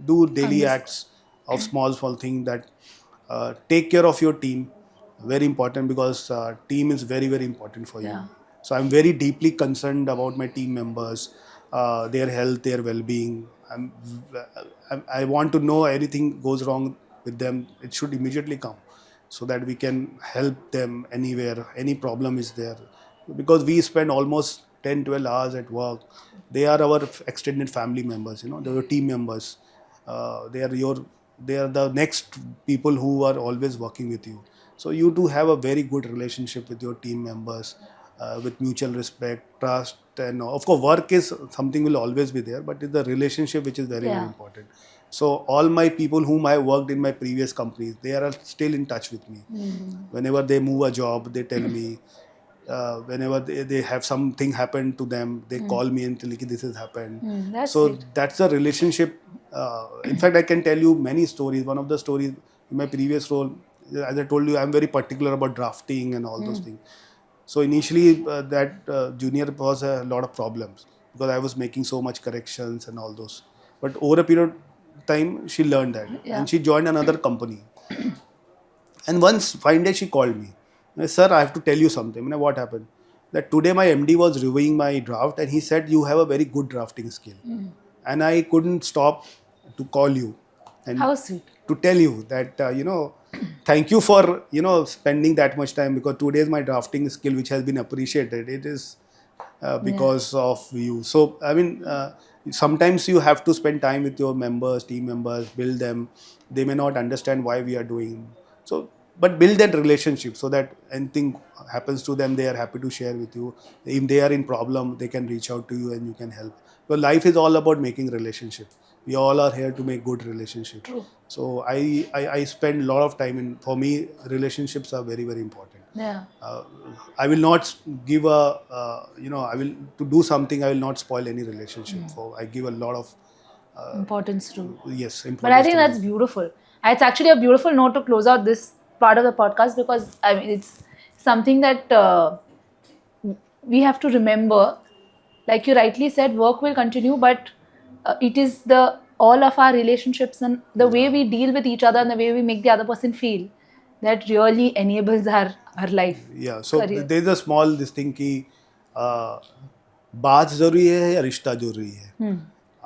Speaker 1: do daily acts of small things that take care of your team. Very important because team is very, very important for you. So I'm very deeply concerned about my team members, their health, their well-being. I want to know anything goes wrong with them, it should immediately come so that we can help them anywhere, any problem is there. Because we spend almost 10, 12 hours at work. They are our extended family members, they are team members. They are the next people who are always working with you. So you do have a very good relationship with your team members, with mutual respect, trust, and of course work is something will always be there, but it's the relationship which is very, very
Speaker 2: Yeah.
Speaker 1: important. So all my people whom I worked in my previous companies, they are still in touch with me. Whenever they move a job, they tell me. Whenever they have something happen to them, they call me and tell me this has happened.
Speaker 2: That's
Speaker 1: So
Speaker 2: sweet.
Speaker 1: that's a relationship. In fact, I can tell you many stories. One of the stories in my previous role, as I told you, I'm very particular about drafting and all those things. So initially, that junior was a lot of problems because I was making so much corrections and all those. But over a period of time, she learned that,
Speaker 2: Yeah.
Speaker 1: and she joined another company. And once fine day she called me. Sir, I have to tell you something. What happened? That today my MD was reviewing my draft and he said you have a very good drafting skill. And I couldn't stop to call you and
Speaker 2: How sweet.
Speaker 1: to tell you that thank you for spending that much time, because today is my drafting skill which has been appreciated. It is because of you. So I mean, sometimes you have to spend time with your members, team members, build them. They may not understand why we are doing so, but build that relationship so that anything happens to them, they are happy to share with you. If they are in problem, they can reach out to you and you can help. So life is all about making relationship. We all are here to make good relationship.
Speaker 2: True.
Speaker 1: So I spend a lot of time in. For me, relationships are very, very important.
Speaker 2: Yeah.
Speaker 1: I will not give a I will to do something. I will not spoil any relationship. So I give a lot of
Speaker 2: Importance too.
Speaker 1: yes importance.
Speaker 2: But I think
Speaker 1: to
Speaker 2: that's beautiful. It's actually a beautiful note to close out this part of the podcast, because I mean it's something that we have to remember. Like you rightly said, work will continue, but it is the all of our relationships and the way we deal with each other and the way we make the other person feel that really enables our life.
Speaker 1: Yeah, so
Speaker 2: career.
Speaker 1: there is a small this thing कि बात जरूरी है या रिश्ता जरूरी है.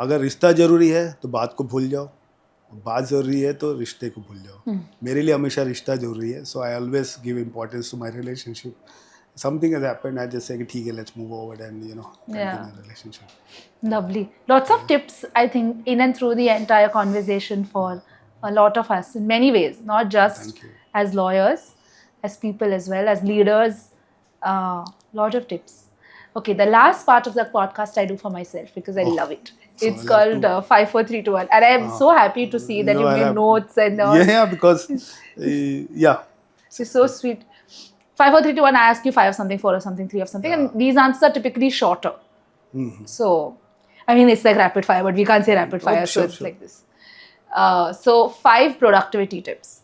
Speaker 1: अगर रिश्ता जरूरी है तो बात को भूल जाओ, बात जरूरी है तो रिश्ते को भूल जाओ. मेरे लिए हमेशा रिश्ता जरूरी है. So I always give importance to my relationship. Something has happened, I just say कि ठीक है, let's move forward and continue the relationship.
Speaker 2: Lovely. Lots of tips, I think, in and through the entire conversation for a lot of us in many ways, not just
Speaker 1: Thank you.
Speaker 2: as lawyers, as people as well, as leaders. Lot of tips. Okay, the last part of the podcast I do for myself because I love it.
Speaker 1: So
Speaker 2: It's
Speaker 1: I love
Speaker 2: called
Speaker 1: to-
Speaker 2: 5, 4, 3, 2, 1. And I am so happy to see that
Speaker 1: No,
Speaker 2: you
Speaker 1: I
Speaker 2: made
Speaker 1: have-
Speaker 2: notes and all.
Speaker 1: Yeah, because yeah.
Speaker 2: It's so sweet. 5, 4, 3, 2, 1, I ask you 5 of something, 4 of something, 3 of something. And these answers are typically shorter. So, I mean, it's like rapid fire, but we can't say rapid fire.
Speaker 1: sure,
Speaker 2: So it's
Speaker 1: sure.
Speaker 2: like this. So 5 productivity tips.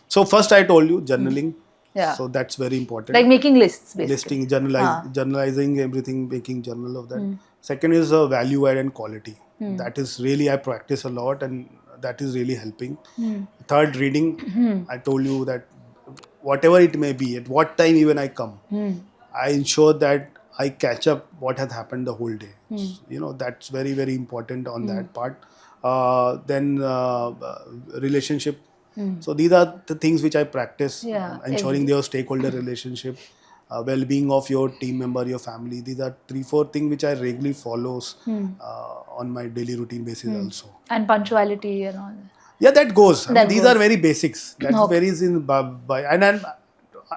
Speaker 1: So first I told you journaling.
Speaker 2: Yeah.
Speaker 1: So that's very important.
Speaker 2: Like making lists, basically.
Speaker 1: Listing, journalizing everything, making journal of that. Second is value add and quality. That is really, I practice a lot and that is really helping. Third, reading. I told you that whatever it may be, at what time even I come, I ensure that I catch up what has happened the whole day. That's very, very important on that part. Then relationship. So these are the things which I practice.
Speaker 2: Yeah,
Speaker 1: Ensuring your stakeholder relationship, well-being of your team member, your family. These are 3, 4 things which I regularly follows on my daily routine basis also.
Speaker 2: And punctuality and all that.
Speaker 1: Yeah, that goes. I mean,
Speaker 2: That
Speaker 1: these
Speaker 2: goes.
Speaker 1: are very basics. That
Speaker 2: Okay.
Speaker 1: varies in by and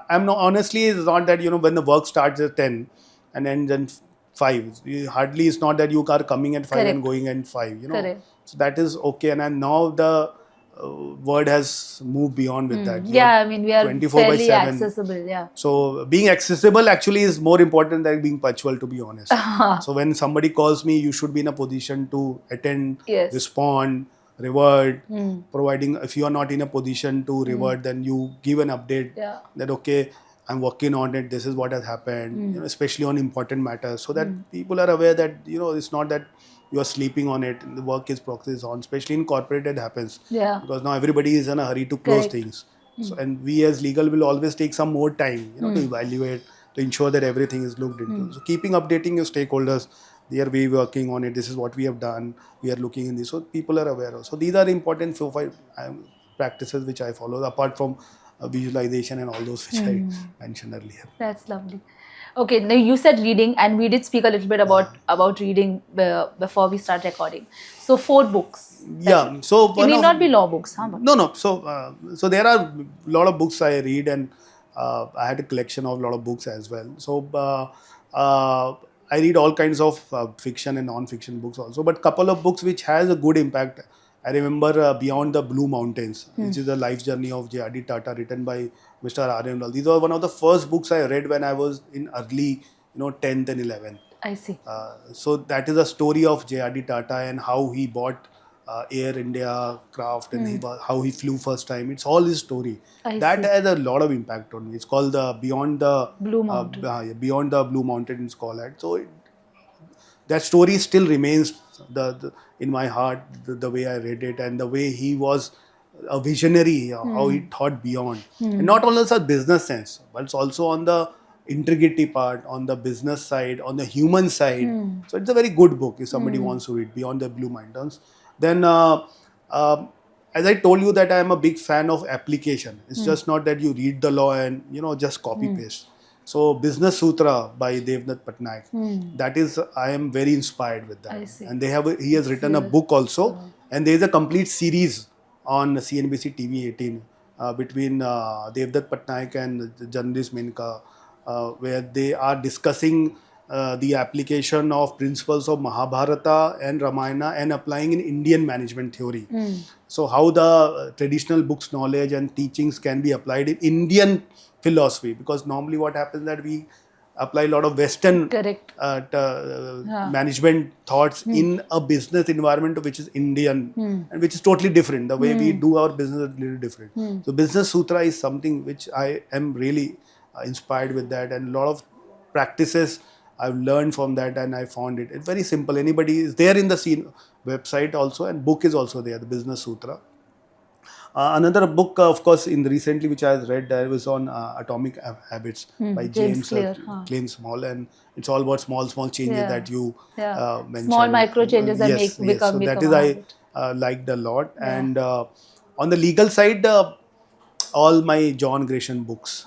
Speaker 1: I'm not, honestly, it's not that when the work starts at 10 and ends at 5. Hardly, it's not that you are coming at 5
Speaker 2: Correct.
Speaker 1: and going at 5.
Speaker 2: Correct.
Speaker 1: So that is okay. And then now the word has moved beyond with that.
Speaker 2: Yeah, I mean, we are
Speaker 1: 24 by
Speaker 2: fairly
Speaker 1: 7.
Speaker 2: accessible. Yeah.
Speaker 1: So being accessible actually is more important than being punctual, to be honest. So when somebody calls me, you should be in a position to attend,
Speaker 2: Yes.
Speaker 1: respond, revert, providing. If you are not in a position to revert, then you give an update
Speaker 2: Yeah.
Speaker 1: that okay, I'm working on it, this is what has happened, especially on important matters, so that people are aware that it's not that you are sleeping on it. The work is progress on, especially in corporate it happens.
Speaker 2: Yeah.
Speaker 1: Because now everybody is in a hurry to close
Speaker 2: Correct.
Speaker 1: things. So, and we as legal will always take some more time, to evaluate, to ensure that everything is looked into. So keeping updating your stakeholders, they are we working on it. This is what we have done. We are looking in this, so people are aware of. So these are important 4, 5 practices which I follow, apart from visualization and all those which I mentioned earlier.
Speaker 2: That's lovely. Okay, now you said reading, and we did speak a little bit about reading before we start recording. So 4 books.
Speaker 1: Yeah. So
Speaker 2: It
Speaker 1: one
Speaker 2: need
Speaker 1: of
Speaker 2: not be law books, huh?
Speaker 1: no. So there are a lot of books I read, and I had a collection of a lot of books as well. So I read all kinds of fiction and non-fiction books also, but couple of books which has a good impact. I remember Beyond the Blue Mountains, which is the life journey of J.R.D. Tata, written by Mr. Aryan. These are one of the first books I read when I was in early, 10th and 11th.
Speaker 2: I see.
Speaker 1: So that is a story of J.R.D. Tata and how he bought Air India craft, and how he flew first time. It's all his story.
Speaker 2: I
Speaker 1: That
Speaker 2: see.
Speaker 1: has a lot of impact on me. It's called the
Speaker 2: Blue Mountain.
Speaker 1: Beyond the Blue Mountain. It's called that. So that story still remains in my heart, the way I read it and the way he was a visionary, how he thought beyond, and not only a business sense, but it's also on the integrity part, on the business side, on the human side. So it's a very good book if somebody wants to read Beyond the Blue Mountains. Then uh, as I told you that I am a big fan of application. It's just not that you read the law and just copy paste. So Business Sutra by Devnath Patnaik, that is, I am very inspired with that.
Speaker 2: I see.
Speaker 1: And he has written a book also, and there is a complete series on CNBC TV 18 between Devnath Patnaik and the journalist Menka, where they are discussing the application of principles of Mahabharata and Ramayana and applying in Indian management theory. So how the traditional books knowledge and teachings can be applied in Indian philosophy, because normally what happens that we apply a lot of Western
Speaker 2: Correct.
Speaker 1: management thoughts in a business environment which is Indian and which is totally different. The way we do our business is really different. So Business Sutra is something which I am really inspired with that, and a lot of practices I've learned from that, and I found it's very simple. Anybody is there in the scene website also, and book is also there, the Business Sutra. Another book, of course, in the recently which I read, was on Atomic Habits by
Speaker 2: James
Speaker 1: James
Speaker 2: Clear,
Speaker 1: Clean Small, and it's all about small changes
Speaker 2: Yeah.
Speaker 1: that you
Speaker 2: Yeah.
Speaker 1: mentioned.
Speaker 2: Small micro changes that
Speaker 1: yes,
Speaker 2: make
Speaker 1: yes. So
Speaker 2: become
Speaker 1: that
Speaker 2: a
Speaker 1: is
Speaker 2: habit.
Speaker 1: I liked a lot. And on the legal side, all my John Grisham books,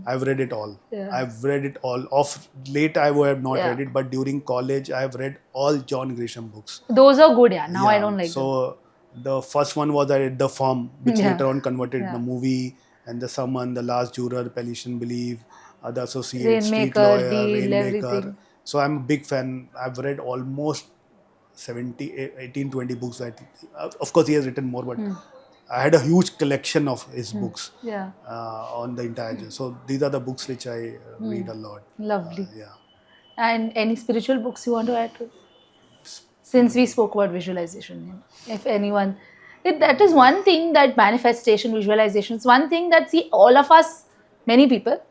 Speaker 1: I've read it all.
Speaker 2: Yeah.
Speaker 1: I've read it all. Of late, I have not
Speaker 2: Yeah.
Speaker 1: read it, but during college, I've read all John Grisham books.
Speaker 2: Those are good, yeah. Now I don't like them.
Speaker 1: So the first one was The Firm, which
Speaker 2: Yeah.
Speaker 1: later on converted
Speaker 2: Yeah.
Speaker 1: in a movie, and The Summon, The Last Juror, Palliation Believe, The Associate, Street
Speaker 2: Rainmaker,
Speaker 1: Lawyer,
Speaker 2: Deal,
Speaker 1: Rainmaker.
Speaker 2: everything.
Speaker 1: So I'm a big fan. I've read almost 70, 18, 20 books. Of course, he has written more, but I had a huge collection of his books
Speaker 2: Yeah.
Speaker 1: on the entire. So these are the books which I read a lot.
Speaker 2: Lovely.
Speaker 1: Yeah.
Speaker 2: And any spiritual books you want to add to? Since we spoke about visualization, if anyone, that is one thing, that manifestation, visualization is one thing that, see, all of us, many people,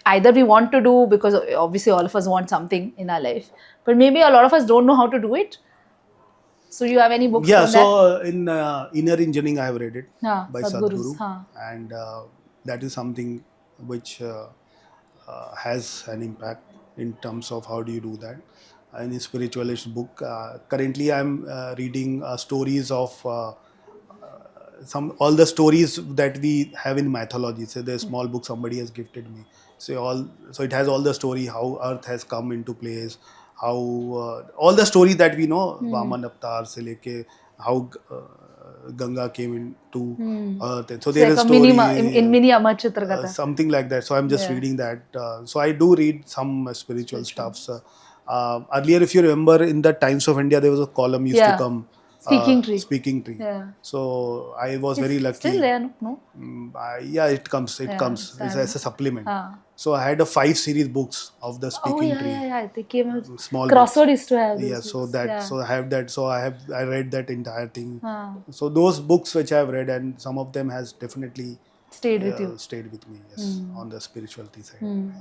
Speaker 2: either we want to do, because obviously all of us want something in our life, but maybe a lot of us don't know how to do it. So you have any books
Speaker 1: Yeah,
Speaker 2: on
Speaker 1: so in Inner Engineering, I have read it by
Speaker 2: Sadhguru's,
Speaker 1: Sadhguru, and that is something which has an impact in terms of how do you do that. In a spiritualist book, currently I'm reading stories of all the stories that we have in mythology. So the small book somebody has gifted me. So it has all the story how Earth has come into place, how all the stories that we know, Vaman Avatar se leke, how Ganga came into Earth. And so there is
Speaker 2: like
Speaker 1: a story
Speaker 2: in mini Amar Chitragatha.
Speaker 1: something like that. So I'm just reading that. So I do read some spiritual stuffs. Earlier, if you remember, in the Times of India, there was a column used to come.
Speaker 2: Speaking Tree.
Speaker 1: Speaking Tree.
Speaker 2: Yeah.
Speaker 1: So I was very lucky.
Speaker 2: Still there, no?
Speaker 1: Yeah, it comes. It comes. It's as a supplement. So I had a 5 series books of the Speaking Tree.
Speaker 2: Yeah. They came out.
Speaker 1: Small
Speaker 2: Crossword used to have those.
Speaker 1: Yeah, so that so I have that. So I read that entire thing.
Speaker 2: Ah.
Speaker 1: So those books which I have read, and some of them has definitely
Speaker 2: Stayed with you.
Speaker 1: Stayed with me. Yes, on the spirituality side.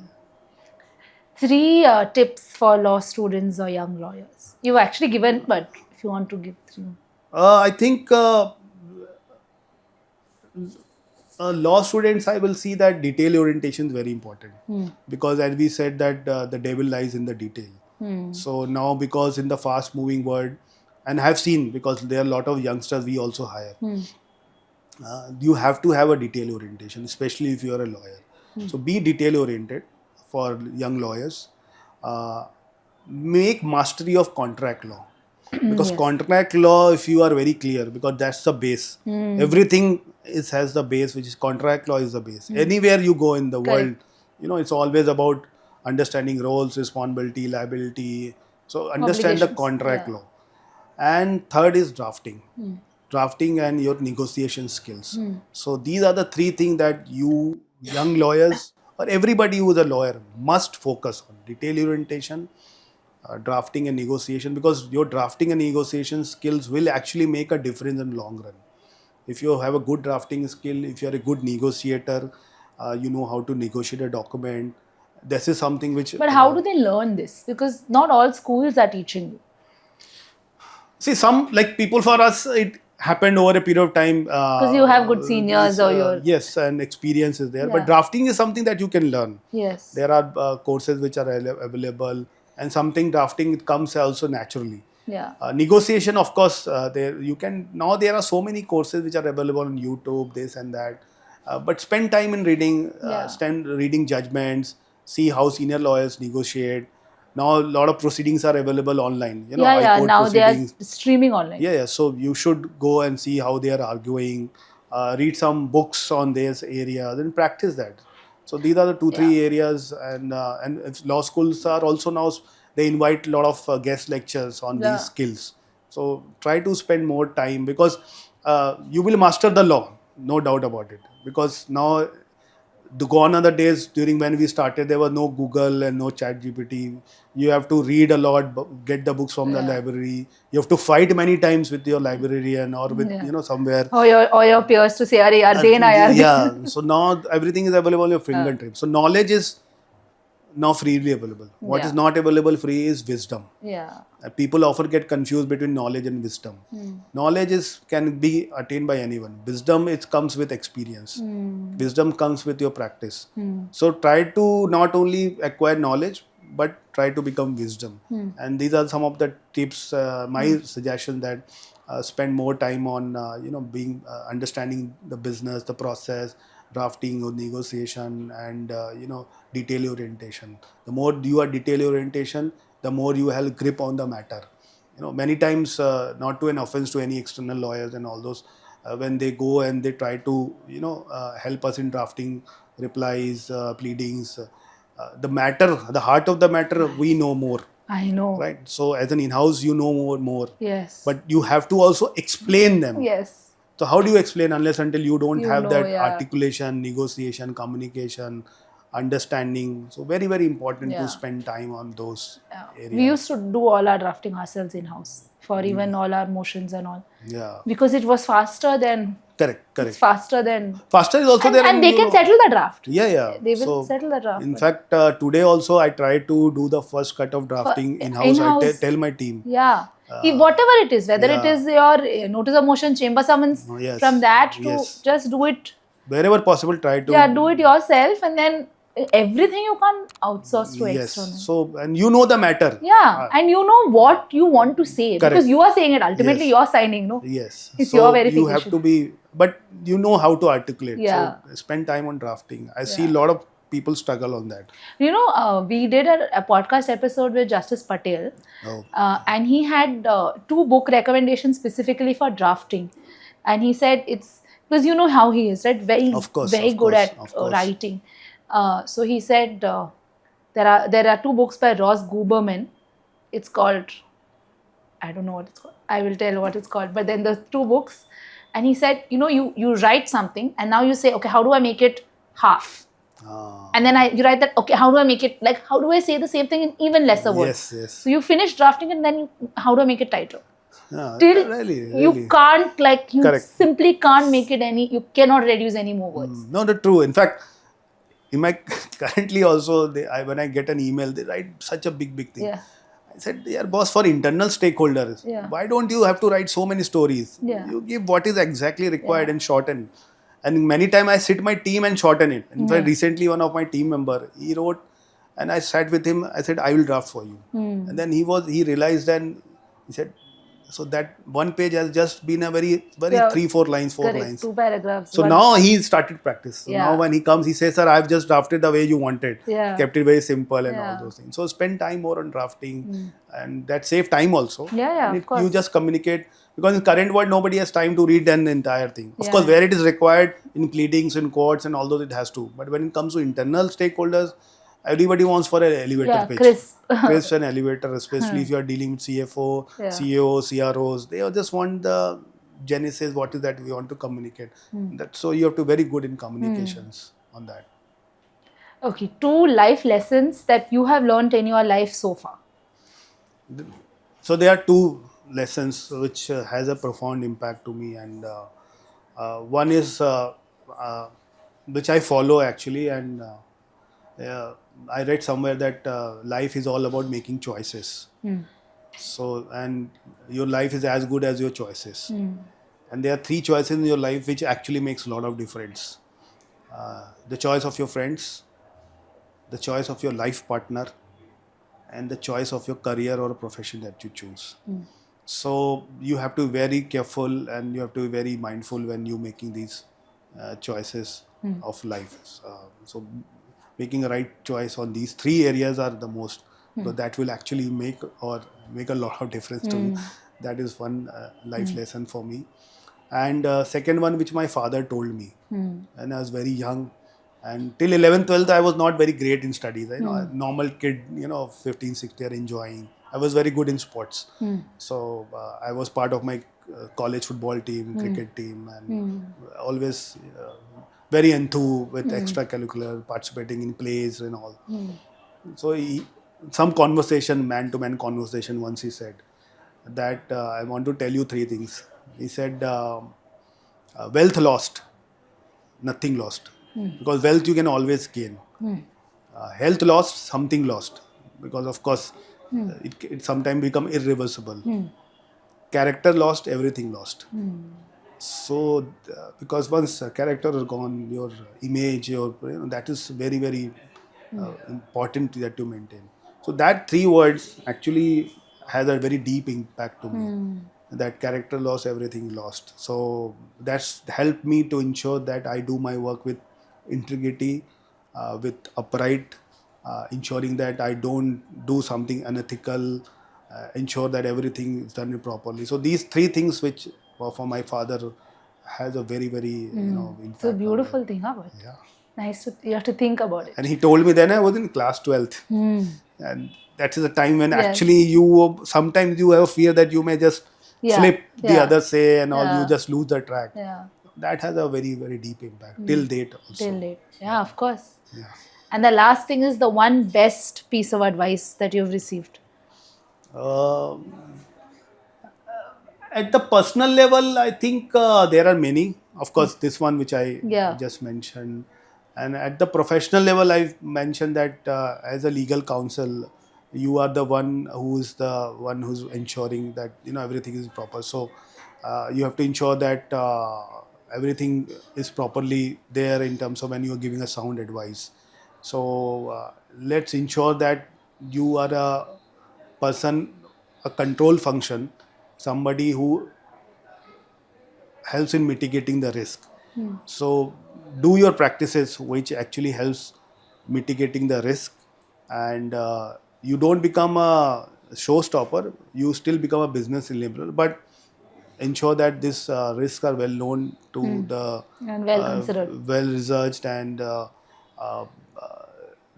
Speaker 3: 3 tips for law students or young lawyers. You've actually given, but if you want to give 3.
Speaker 1: I think law students, I will see that detail orientation is very important, because as we said that the devil lies in the detail. So now, because in the fast moving world, and I have seen, because there are a lot of youngsters we also hire, you have to have a detail orientation, especially if you are a lawyer. So be detail oriented. for young lawyers. Uh, Make mastery of contract law. Because
Speaker 2: Yes.
Speaker 1: contract law, if you are very clear, because that's the base. Everything has the base, which is contract law is the base. Anywhere you go in the world, it's always about understanding roles, responsibility, liability. So understand the
Speaker 2: Obligations,
Speaker 1: contract
Speaker 2: yeah.
Speaker 1: law. And third is drafting and your negotiation skills. So these are the three things that you young lawyers or everybody who is a lawyer must focus on: detail orientation, drafting and negotiation, because your drafting and negotiation skills will actually make a difference in long run. If you have a good drafting skill, if you are a good negotiator, you know how to negotiate a document. This is something which
Speaker 2: But how do they learn this? Because not all schools are teaching you.
Speaker 1: see, some like people, for us it happened over a period of time,
Speaker 2: Because you have good seniors or your...
Speaker 1: yes, and experience is there.
Speaker 2: Yeah.
Speaker 1: But drafting is something that you can learn.
Speaker 2: Yes.
Speaker 1: There are courses which are available, and something drafting, it comes also naturally.
Speaker 2: Yeah.
Speaker 1: Negotiation, of course, there you can, now there are so many courses which are available on YouTube, this and that. But spend time in reading,
Speaker 2: Yeah.
Speaker 1: reading judgments, see how senior lawyers negotiate. Now a lot of proceedings are available online.
Speaker 2: Yeah,
Speaker 1: High court
Speaker 2: now they are
Speaker 1: proceedings.
Speaker 2: streaming online.
Speaker 1: Yeah. So you should go and see how they are arguing. Read some books on this area, then practice that. So these are the three areas, and if law schools are also now, they invite a lot of guest lectures on
Speaker 2: Yeah.
Speaker 1: these skills. So try to spend more time, because you will master the law, no doubt about it. Because now, the gone are the days during when we started, there was no Google and no Chat GPT. You have to read a lot, get the books from the library. You have to fight many times with your librarian or with somewhere.
Speaker 2: Or your peers to say, "Arey, yaar, de na yaar."
Speaker 1: Yeah. So now everything is available on your fingertips. So knowledge is now freely available. What is not available free is wisdom.
Speaker 2: Yeah.
Speaker 1: People often get confused between knowledge and wisdom. Knowledge can be attained by anyone. Wisdom, it comes with experience. Wisdom comes with your practice. So try to not only acquire knowledge, but try to become wisdom. And these are some of the tips. My suggestion that spend more time on being understanding the business, the process, drafting or negotiation, and detail orientation. The more you are detail orientation, the more you have grip on the matter. Many times, not to an offense to any external lawyers and all those, when they go and they try to help us in drafting replies, pleadings, the heart of the matter, we know more.
Speaker 2: I know.
Speaker 1: Right. So as an in-house, you know more.
Speaker 2: Yes.
Speaker 1: But you have to also explain them.
Speaker 2: Yes.
Speaker 1: So how do you explain unless until you don't
Speaker 2: You
Speaker 1: have
Speaker 2: know,
Speaker 1: that
Speaker 2: yeah.
Speaker 1: articulation, negotiation, communication, understanding? So very, very important to spend time on those areas.
Speaker 2: We used to do all our drafting ourselves in-house for even all our motions and all.
Speaker 1: Yeah.
Speaker 2: Because it was faster than...
Speaker 1: Correct.
Speaker 2: It's faster than...
Speaker 1: Faster is also there.
Speaker 2: And they can settle the draft.
Speaker 1: Yeah.
Speaker 2: They will settle the draft.
Speaker 1: In fact, today also I try to do the first cut of drafting in-house. I tell my team.
Speaker 2: Yeah. Whatever it is, whether it is your notice of motion, chamber summons, from that to just do it.
Speaker 1: Wherever possible, try to.
Speaker 2: Yeah, do it yourself, and then everything you can outsource to external.
Speaker 1: So, and you know the matter.
Speaker 2: Yeah, and you know what you want to say.
Speaker 1: Correct.
Speaker 2: Because you are saying it. Ultimately, you are signing, no?
Speaker 1: Yes.
Speaker 2: It's your verification.
Speaker 1: You have to be, but you know how to articulate.
Speaker 2: Yeah.
Speaker 1: So spend time on drafting. I see a lot of people struggle on that.
Speaker 2: We did a podcast episode with Justice Patel, and he had 2 book recommendations specifically for drafting. And he said it's, because you know how he is, right? Very good at writing. So he said there are 2 books by Ross Guberman. It's called, I don't know what it's called. I will tell what it's called. But then the 2 books, and he said, you write something, and now you say, okay, how do I make it half? And then you write that, okay, how do I make it, like, how do I say the same thing in even lesser words?
Speaker 1: Yes.
Speaker 2: So you finish drafting, and then how do I make it tighter?
Speaker 1: Really.
Speaker 2: You can't, simply can't make it you cannot reduce any more words.
Speaker 1: No, that's true. In fact, in my currently also, when I get an email, they write such a big thing.
Speaker 2: Yeah.
Speaker 1: I said, dear boss, for internal stakeholders, why don't you have to write so many stories?
Speaker 2: Yeah.
Speaker 1: You give what is exactly required and shorten. And many times I sit my team and shorten it. In fact, recently one of my team member, he wrote, and I sat with him, I said, I will draft for you. And then he realized, and he said, So that one page has just been a very
Speaker 3: Yeah.
Speaker 1: 3-4 lines, 4
Speaker 3: Correct.
Speaker 1: lines.
Speaker 3: 2 paragraphs.
Speaker 1: So
Speaker 3: one-
Speaker 1: now he started practice. So now
Speaker 3: Yeah.
Speaker 1: when he comes, he says, "Sir, I've just drafted the way you wanted.
Speaker 3: Yeah.
Speaker 1: Kept it very simple and all
Speaker 3: Yeah.
Speaker 1: those things." So spend time more on drafting, and that save time also.
Speaker 3: Yeah,
Speaker 1: And
Speaker 3: of
Speaker 1: you
Speaker 3: course.
Speaker 1: just communicate, because in current world nobody has time to read an entire thing. Of course,
Speaker 3: Yeah.
Speaker 1: where it is required in pleadings, in courts, and all those, it has to. But when it comes to internal stakeholders, everybody wants for an elevator
Speaker 3: Yeah,
Speaker 1: pitch.
Speaker 3: crisp.
Speaker 1: Crisp and elevator, especially if you are dealing with CFO,
Speaker 3: Yeah.
Speaker 1: CEO, CROs. They just want the genesis, what is that we want to communicate. So you have to be very good in communications on that.
Speaker 3: Okay, 2 life lessons that you have learned in your life so far.
Speaker 1: So there are 2 lessons which has a profound impact to me, and one is which I follow actually, and I read somewhere that life is all about making choices. So, and your life is as good as your choices. And there are 3 choices in your life which actually makes a lot of difference. The choice of your friends, the choice of your life partner, and the choice of your career or profession that you choose. So you have to be very careful, and you have to be very mindful when you're making these choices of life. So making a right choice on these 3 areas are the most, but that will actually make a lot of difference to you. That is one life lesson for me. And second one, which my father told me when I was very young, and till 11th 12th I was not very great in studies. A normal kid, 15 16 are enjoying. I was very good in sports. So I was part of my college football team, cricket team, and always very enthused with extracurricular, participating in plays and all. So some conversation, man-to-man conversation, once he said that I want to tell you 3 things. He said, wealth lost, nothing lost. Because wealth you can always gain. Health lost, something lost. Because of course, it sometimes become irreversible. Character lost, everything lost. So, because once character is gone, your image, that is very, very important that you maintain. So that 3 words actually has a very deep impact to me. That character loss, everything lost. So that's helped me to ensure that I do my work with integrity, with upright, ensuring that I don't do something unethical, ensure that everything is done properly. So these 3 things, which for my father, has a very, very impact.
Speaker 3: It's a
Speaker 1: on
Speaker 3: beautiful
Speaker 1: me.
Speaker 3: thing, huh? But
Speaker 1: Yeah.
Speaker 3: nice. You have to think about it.
Speaker 1: And he told me then I was in class 12th. And that is a time when
Speaker 3: Yes.
Speaker 1: actually sometimes you have a fear that you may just
Speaker 3: Yeah.
Speaker 1: flip the
Speaker 3: Yeah.
Speaker 1: other say and all,
Speaker 3: Yeah.
Speaker 1: you just lose the track.
Speaker 3: Yeah.
Speaker 1: That has a very, very deep impact till date also.
Speaker 3: Till late. Yeah, of course.
Speaker 1: Yeah.
Speaker 3: And the last thing is the one best piece of advice that you've received.
Speaker 1: At the personal level, I think there are many. Of course, this one which I
Speaker 3: Yeah.
Speaker 1: just mentioned. And at the professional level, I've mentioned that as a legal counsel, you are the one who's ensuring that everything is proper. So you have to ensure that everything is properly there in terms of when you are giving a sound advice. So let's ensure that you are a person, a control function, somebody who helps in mitigating the risk. So do your practices which actually helps mitigating the risk, and you don't become a showstopper. You still become a business enabler, but ensure that these risks are well known to the
Speaker 3: And well considered.
Speaker 1: well researched, and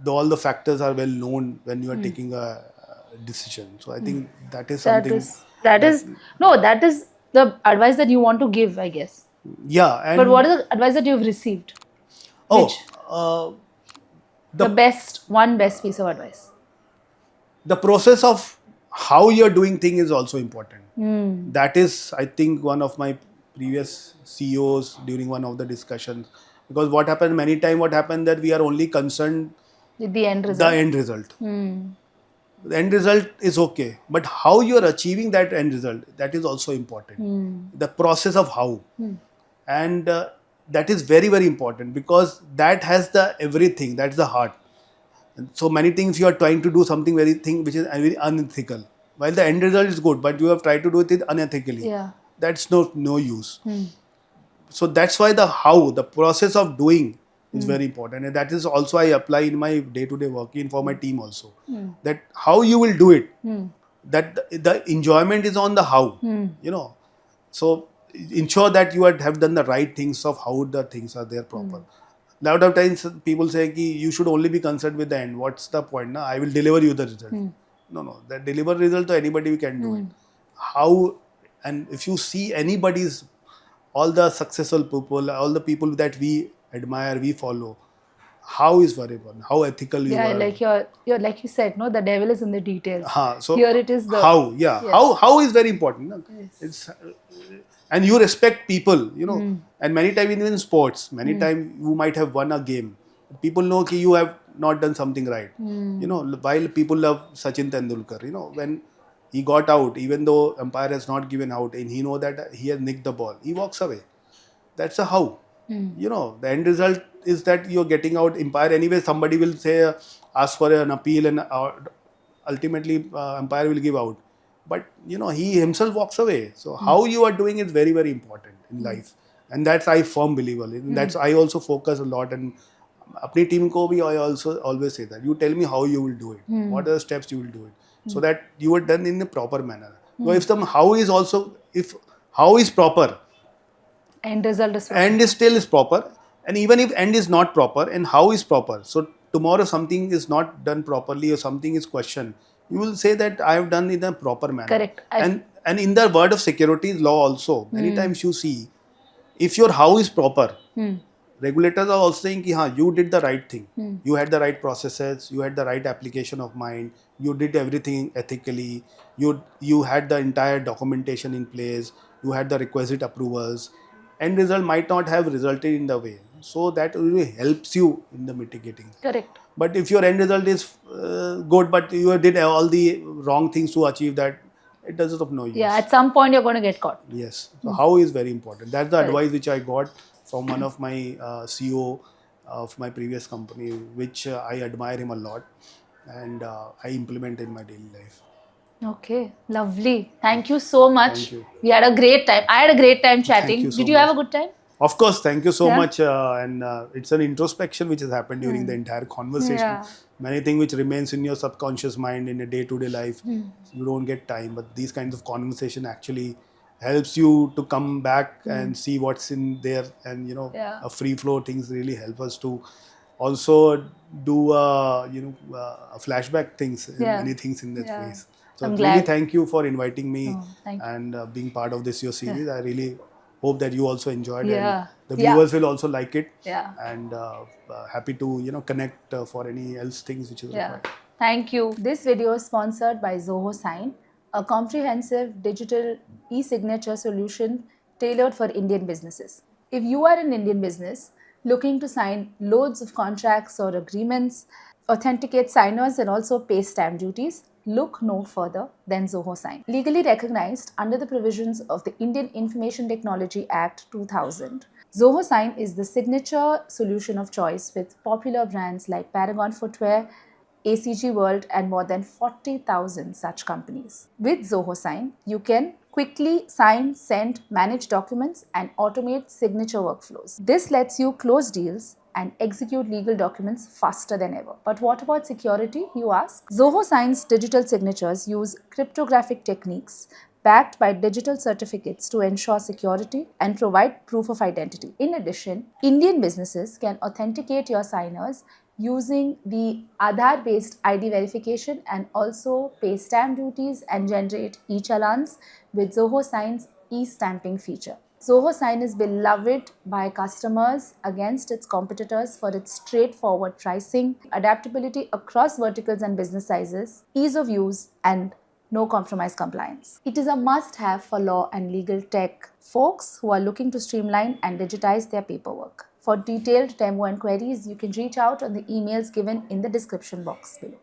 Speaker 1: all the factors are well known when you are taking a decision. So I think that is something.
Speaker 3: That is the advice that you want to give, I guess.
Speaker 1: Yeah, and
Speaker 3: But what is the advice that you've received? Which the best piece of advice?
Speaker 1: the process of how you're doing thing is also important. That is, I think, one of my previous CEOs during one of the discussions, because what happened many times, that we are only concerned
Speaker 3: With the end
Speaker 1: the
Speaker 3: result.
Speaker 1: end result. The end result is okay, but how you are achieving that end result, that is also important. The process of how, and that is very, very important, because that has the everything. That's the heart. And so many things you are trying to do something which is very unethical. while the end result is good, but you have tried to do it unethically.
Speaker 3: Yeah.
Speaker 1: That's no use. So that's why the process of doing is very important, and that is also I apply in my day-to-day working for my team also. That how you will do it, that the enjoyment is on the how, So ensure that you have done the right things of how the things are there proper. Lot of times people say ki you should only be concerned with the end. What's the point? Na? I will deliver you the result. No. That deliver result to anybody we can do it. How, and if you see anybody's, all the successful people, all the people that we admire, we follow, how is very important, how ethical you
Speaker 3: Yeah,
Speaker 1: are.
Speaker 3: like you're like you said, no, the devil is in the details.
Speaker 1: So
Speaker 3: Here it is the
Speaker 1: how, how is very important. No? It's and you respect people, and many times even in sports, many times you might have won a game. People know that you have not done something right. While people love Sachin Tendulkar, when he got out, even though umpire has not given out, and he know that he has nicked the ball, he walks away. That's a how. The end result is that you're getting out umpire anyway. Somebody will say, ask for an appeal, and ultimately umpire will give out. But he himself walks away. So how you are doing is very, very important in life, and that's I firm believer in. That's I also focus a lot, and अपनी team को भी I also always say that you tell me how you will do it, what are the steps you will do it, so that you are done in a proper manner. So if the how is also, if how is proper,
Speaker 3: end result is
Speaker 1: end is still is proper, and even if end is not proper and how is proper, so tomorrow something is not done properly or something is questioned, you will say that I have done in a proper manner.
Speaker 3: Correct.
Speaker 1: And in the word of securities law also, many times you see, if your how is proper, regulators are also saying ki, you did the right thing, you had the right processes, you had the right application of mind, you did everything ethically, you had the entire documentation in place, you had the requisite approvals. End result might not have resulted in the way, so that really helps you in the mitigating.
Speaker 3: Correct.
Speaker 1: But if your end result is good, but you did all the wrong things to achieve that, it doesn't of no use.
Speaker 3: Yeah, at some point you're going to get caught.
Speaker 1: Yes. So how is very important. That's the advice which I got from one of my CEO of my previous company, which I admire him a lot, and I implement in my daily life.
Speaker 3: Okay, lovely. Thank you so much.
Speaker 1: Thank you.
Speaker 3: We had a great time. I had a great time chatting.
Speaker 1: you so
Speaker 3: Did you have
Speaker 1: much.
Speaker 3: a good time?
Speaker 1: Of course, thank you so
Speaker 3: Yeah.
Speaker 1: much. And it's an introspection which has happened during the entire conversation.
Speaker 3: Yeah.
Speaker 1: Many things which remains in your subconscious mind in a day-to-day life. You don't get time, but these kinds of conversation actually helps you to come back and see what's in there, and
Speaker 3: Yeah.
Speaker 1: a free flow things really help us to also do a flashback things,
Speaker 3: Yeah.
Speaker 1: many things in that
Speaker 3: Yeah.
Speaker 1: place. So
Speaker 3: I'm
Speaker 1: really
Speaker 3: glad.
Speaker 1: thank you for inviting me
Speaker 3: Thank you.
Speaker 1: and being part of this your series. I really hope that you also enjoyed,
Speaker 3: Yeah.
Speaker 1: and the viewers will also like it.
Speaker 3: Yeah.
Speaker 1: And happy to connect for any else things which is
Speaker 3: Yeah.
Speaker 1: required.
Speaker 3: Thank you. This video is sponsored by Zoho Sign, a comprehensive digital e-signature solution tailored for Indian businesses. If you are an Indian business looking to sign loads of contracts or agreements, authenticate signers and also pay stamp duties, look no further than Zoho Sign. Legally recognized under the provisions of the Indian Information Technology Act 2000, Zoho Sign is the signature solution of choice with popular brands like Paragon Footwear, ACG World, and more than 40,000 such companies. With Zoho Sign, you can quickly sign, send, manage documents, and automate signature workflows. This lets you close deals and execute legal documents faster than ever. But what about security, you ask? Zoho Sign's digital signatures use cryptographic techniques backed by digital certificates to ensure security and provide proof of identity. In addition, Indian businesses can authenticate your signers using the Aadhaar-based ID verification and also pay stamp duties and generate e-challans with Zoho Sign's e-stamping feature. Zoho Sign is beloved by customers against its competitors for its straightforward pricing, adaptability across verticals and business sizes, ease of use, and no compromise compliance. It is a must-have for law and legal tech folks who are looking to streamline and digitize their paperwork. For detailed demo and queries, you can reach out on the emails given in the description box below.